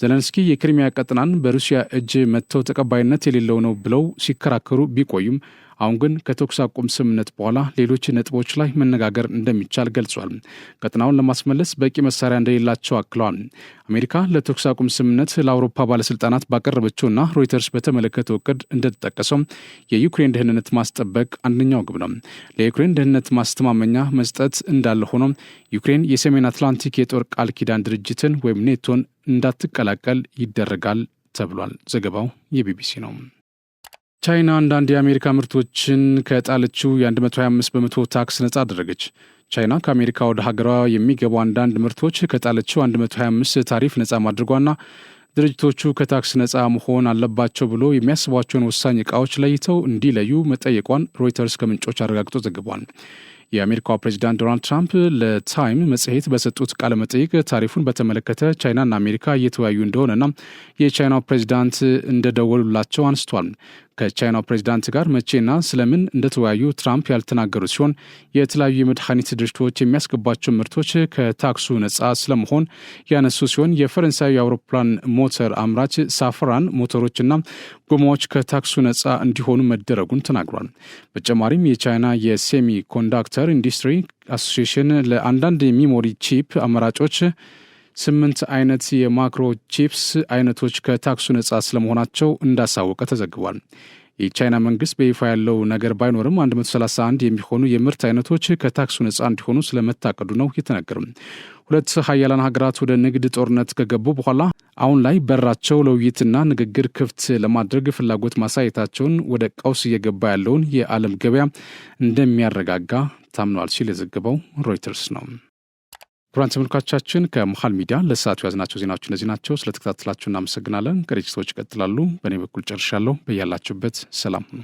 ዜሌንስኪ የክሪሚያ ቀጠናን በሩሲያ እጅ መጥተው ተቀባይነት የሌለው ነው ብለው ሲከራከሩ ቢቆዩም አሁን ግን ከተኩስ አቁም ስምምነት በኋላ ሌሎች ነጥቦች ላይ መነጋገር እንደሚቻል ገልጿል። ቀጠናውን ለማስመለስ በቂ መሳሪያ እንደሌላቸው አክለዋል። አሜሪካ ለተኩስ አቁም ስምምነት ለአውሮፓ ባለስልጣናት ባቀረበችውና ሮይተርስ በተመለከተው እቅድ እንደተጠቀሰው የዩክሬን ደህንነት ማስጠበቅ አንደኛው ግብ ነው። ለዩክሬን ደህንነት ማስተማመኛ መስጠት እንዳለ ሆኖ ዩክሬን የሰሜን አትላንቲክ የጦር ቃል ኪዳን ድርጅትን ወይም ኔቶን እንዳትቀላቀል ይደረጋል ተብሏል። ዘገባው የቢቢሲ ነው። ቻይና አንዳንድ የአሜሪካ ምርቶችን ከጣለችው የ125 በመቶ ታክስ ነጻ አደረገች። ቻይና ከአሜሪካ ወደ ሀገሯ የሚገቡ አንዳንድ ምርቶች ከጣለችው 125 ታሪፍ ነጻ ማድረጓና ድርጅቶቹ ከታክስ ነጻ መሆን አለባቸው ብሎ የሚያስቧቸውን ወሳኝ ዕቃዎች ለይተው እንዲለዩ መጠየቋን ሮይተርስ ከምንጮች አረጋግጦ ዘግቧል። የአሜሪካው ፕሬዚዳንት ዶናልድ ትራምፕ ለታይም መጽሔት በሰጡት ቃለ መጠይቅ ታሪፉን በተመለከተ ቻይናና አሜሪካ እየተወያዩ እንደሆነና የቻይናው ፕሬዚዳንት እንደደወሉላቸው አንስቷል። ከቻይናው ፕሬዚዳንት ጋር መቼና ስለምን እንደተወያዩ ትራምፕ ያልተናገሩ ሲሆን የተለያዩ የመድኃኒት ድርጅቶች የሚያስገባቸው ምርቶች ከታክሱ ነጻ ስለመሆን ያነሱ ሲሆን የፈረንሳዊ የአውሮፕላን ሞተር አምራች ሳፍራን ሞተሮችና ጎማዎች ከታክሱ ነጻ እንዲሆኑ መደረጉን ተናግሯል። በተጨማሪም የቻይና የሴሚ ኮንዳክተር ኢንዱስትሪ አሶሲዬሽን ለአንዳንድ የሚሞሪ ቺፕ አማራጮች 8 አይነት የማክሮ ቺፕስ አይነቶች ከታክሱ ነጻ ስለመሆናቸው እንዳሳወቀ ተዘግቧል። የቻይና መንግስት በይፋ ያለው ነገር ባይኖርም 131 የሚሆኑ የምርት አይነቶች ከታክሱ ነጻ እንዲሆኑ ስለመታቀዱ ነው የተነገረው። ሁለት ሀያላን ሀገራት ወደ ንግድ ጦርነት ከገቡ በኋላ አሁን ላይ በራቸው ለውይይትና ንግግር ክፍት ለማድረግ ፍላጎት ማሳየታቸውን ወደ ቀውስ እየገባ ያለውን የዓለም ገበያ እንደሚያረጋጋ ታምኗል ሲል የዘገበው ሮይተርስ ነው። ክቡራን ተመልካቾቻችን ከመሃል ሚዲያ ለሰዓቱ ያዝናቸው ዜናዎች እነዚህ ናቸው። ስለተከታተላችሁ እናመሰግናለን። ዝግጅቶች ይቀጥላሉ። በእኔ በኩል ጨርሻለሁ። በያላችሁበት ሰላም ሁኑ።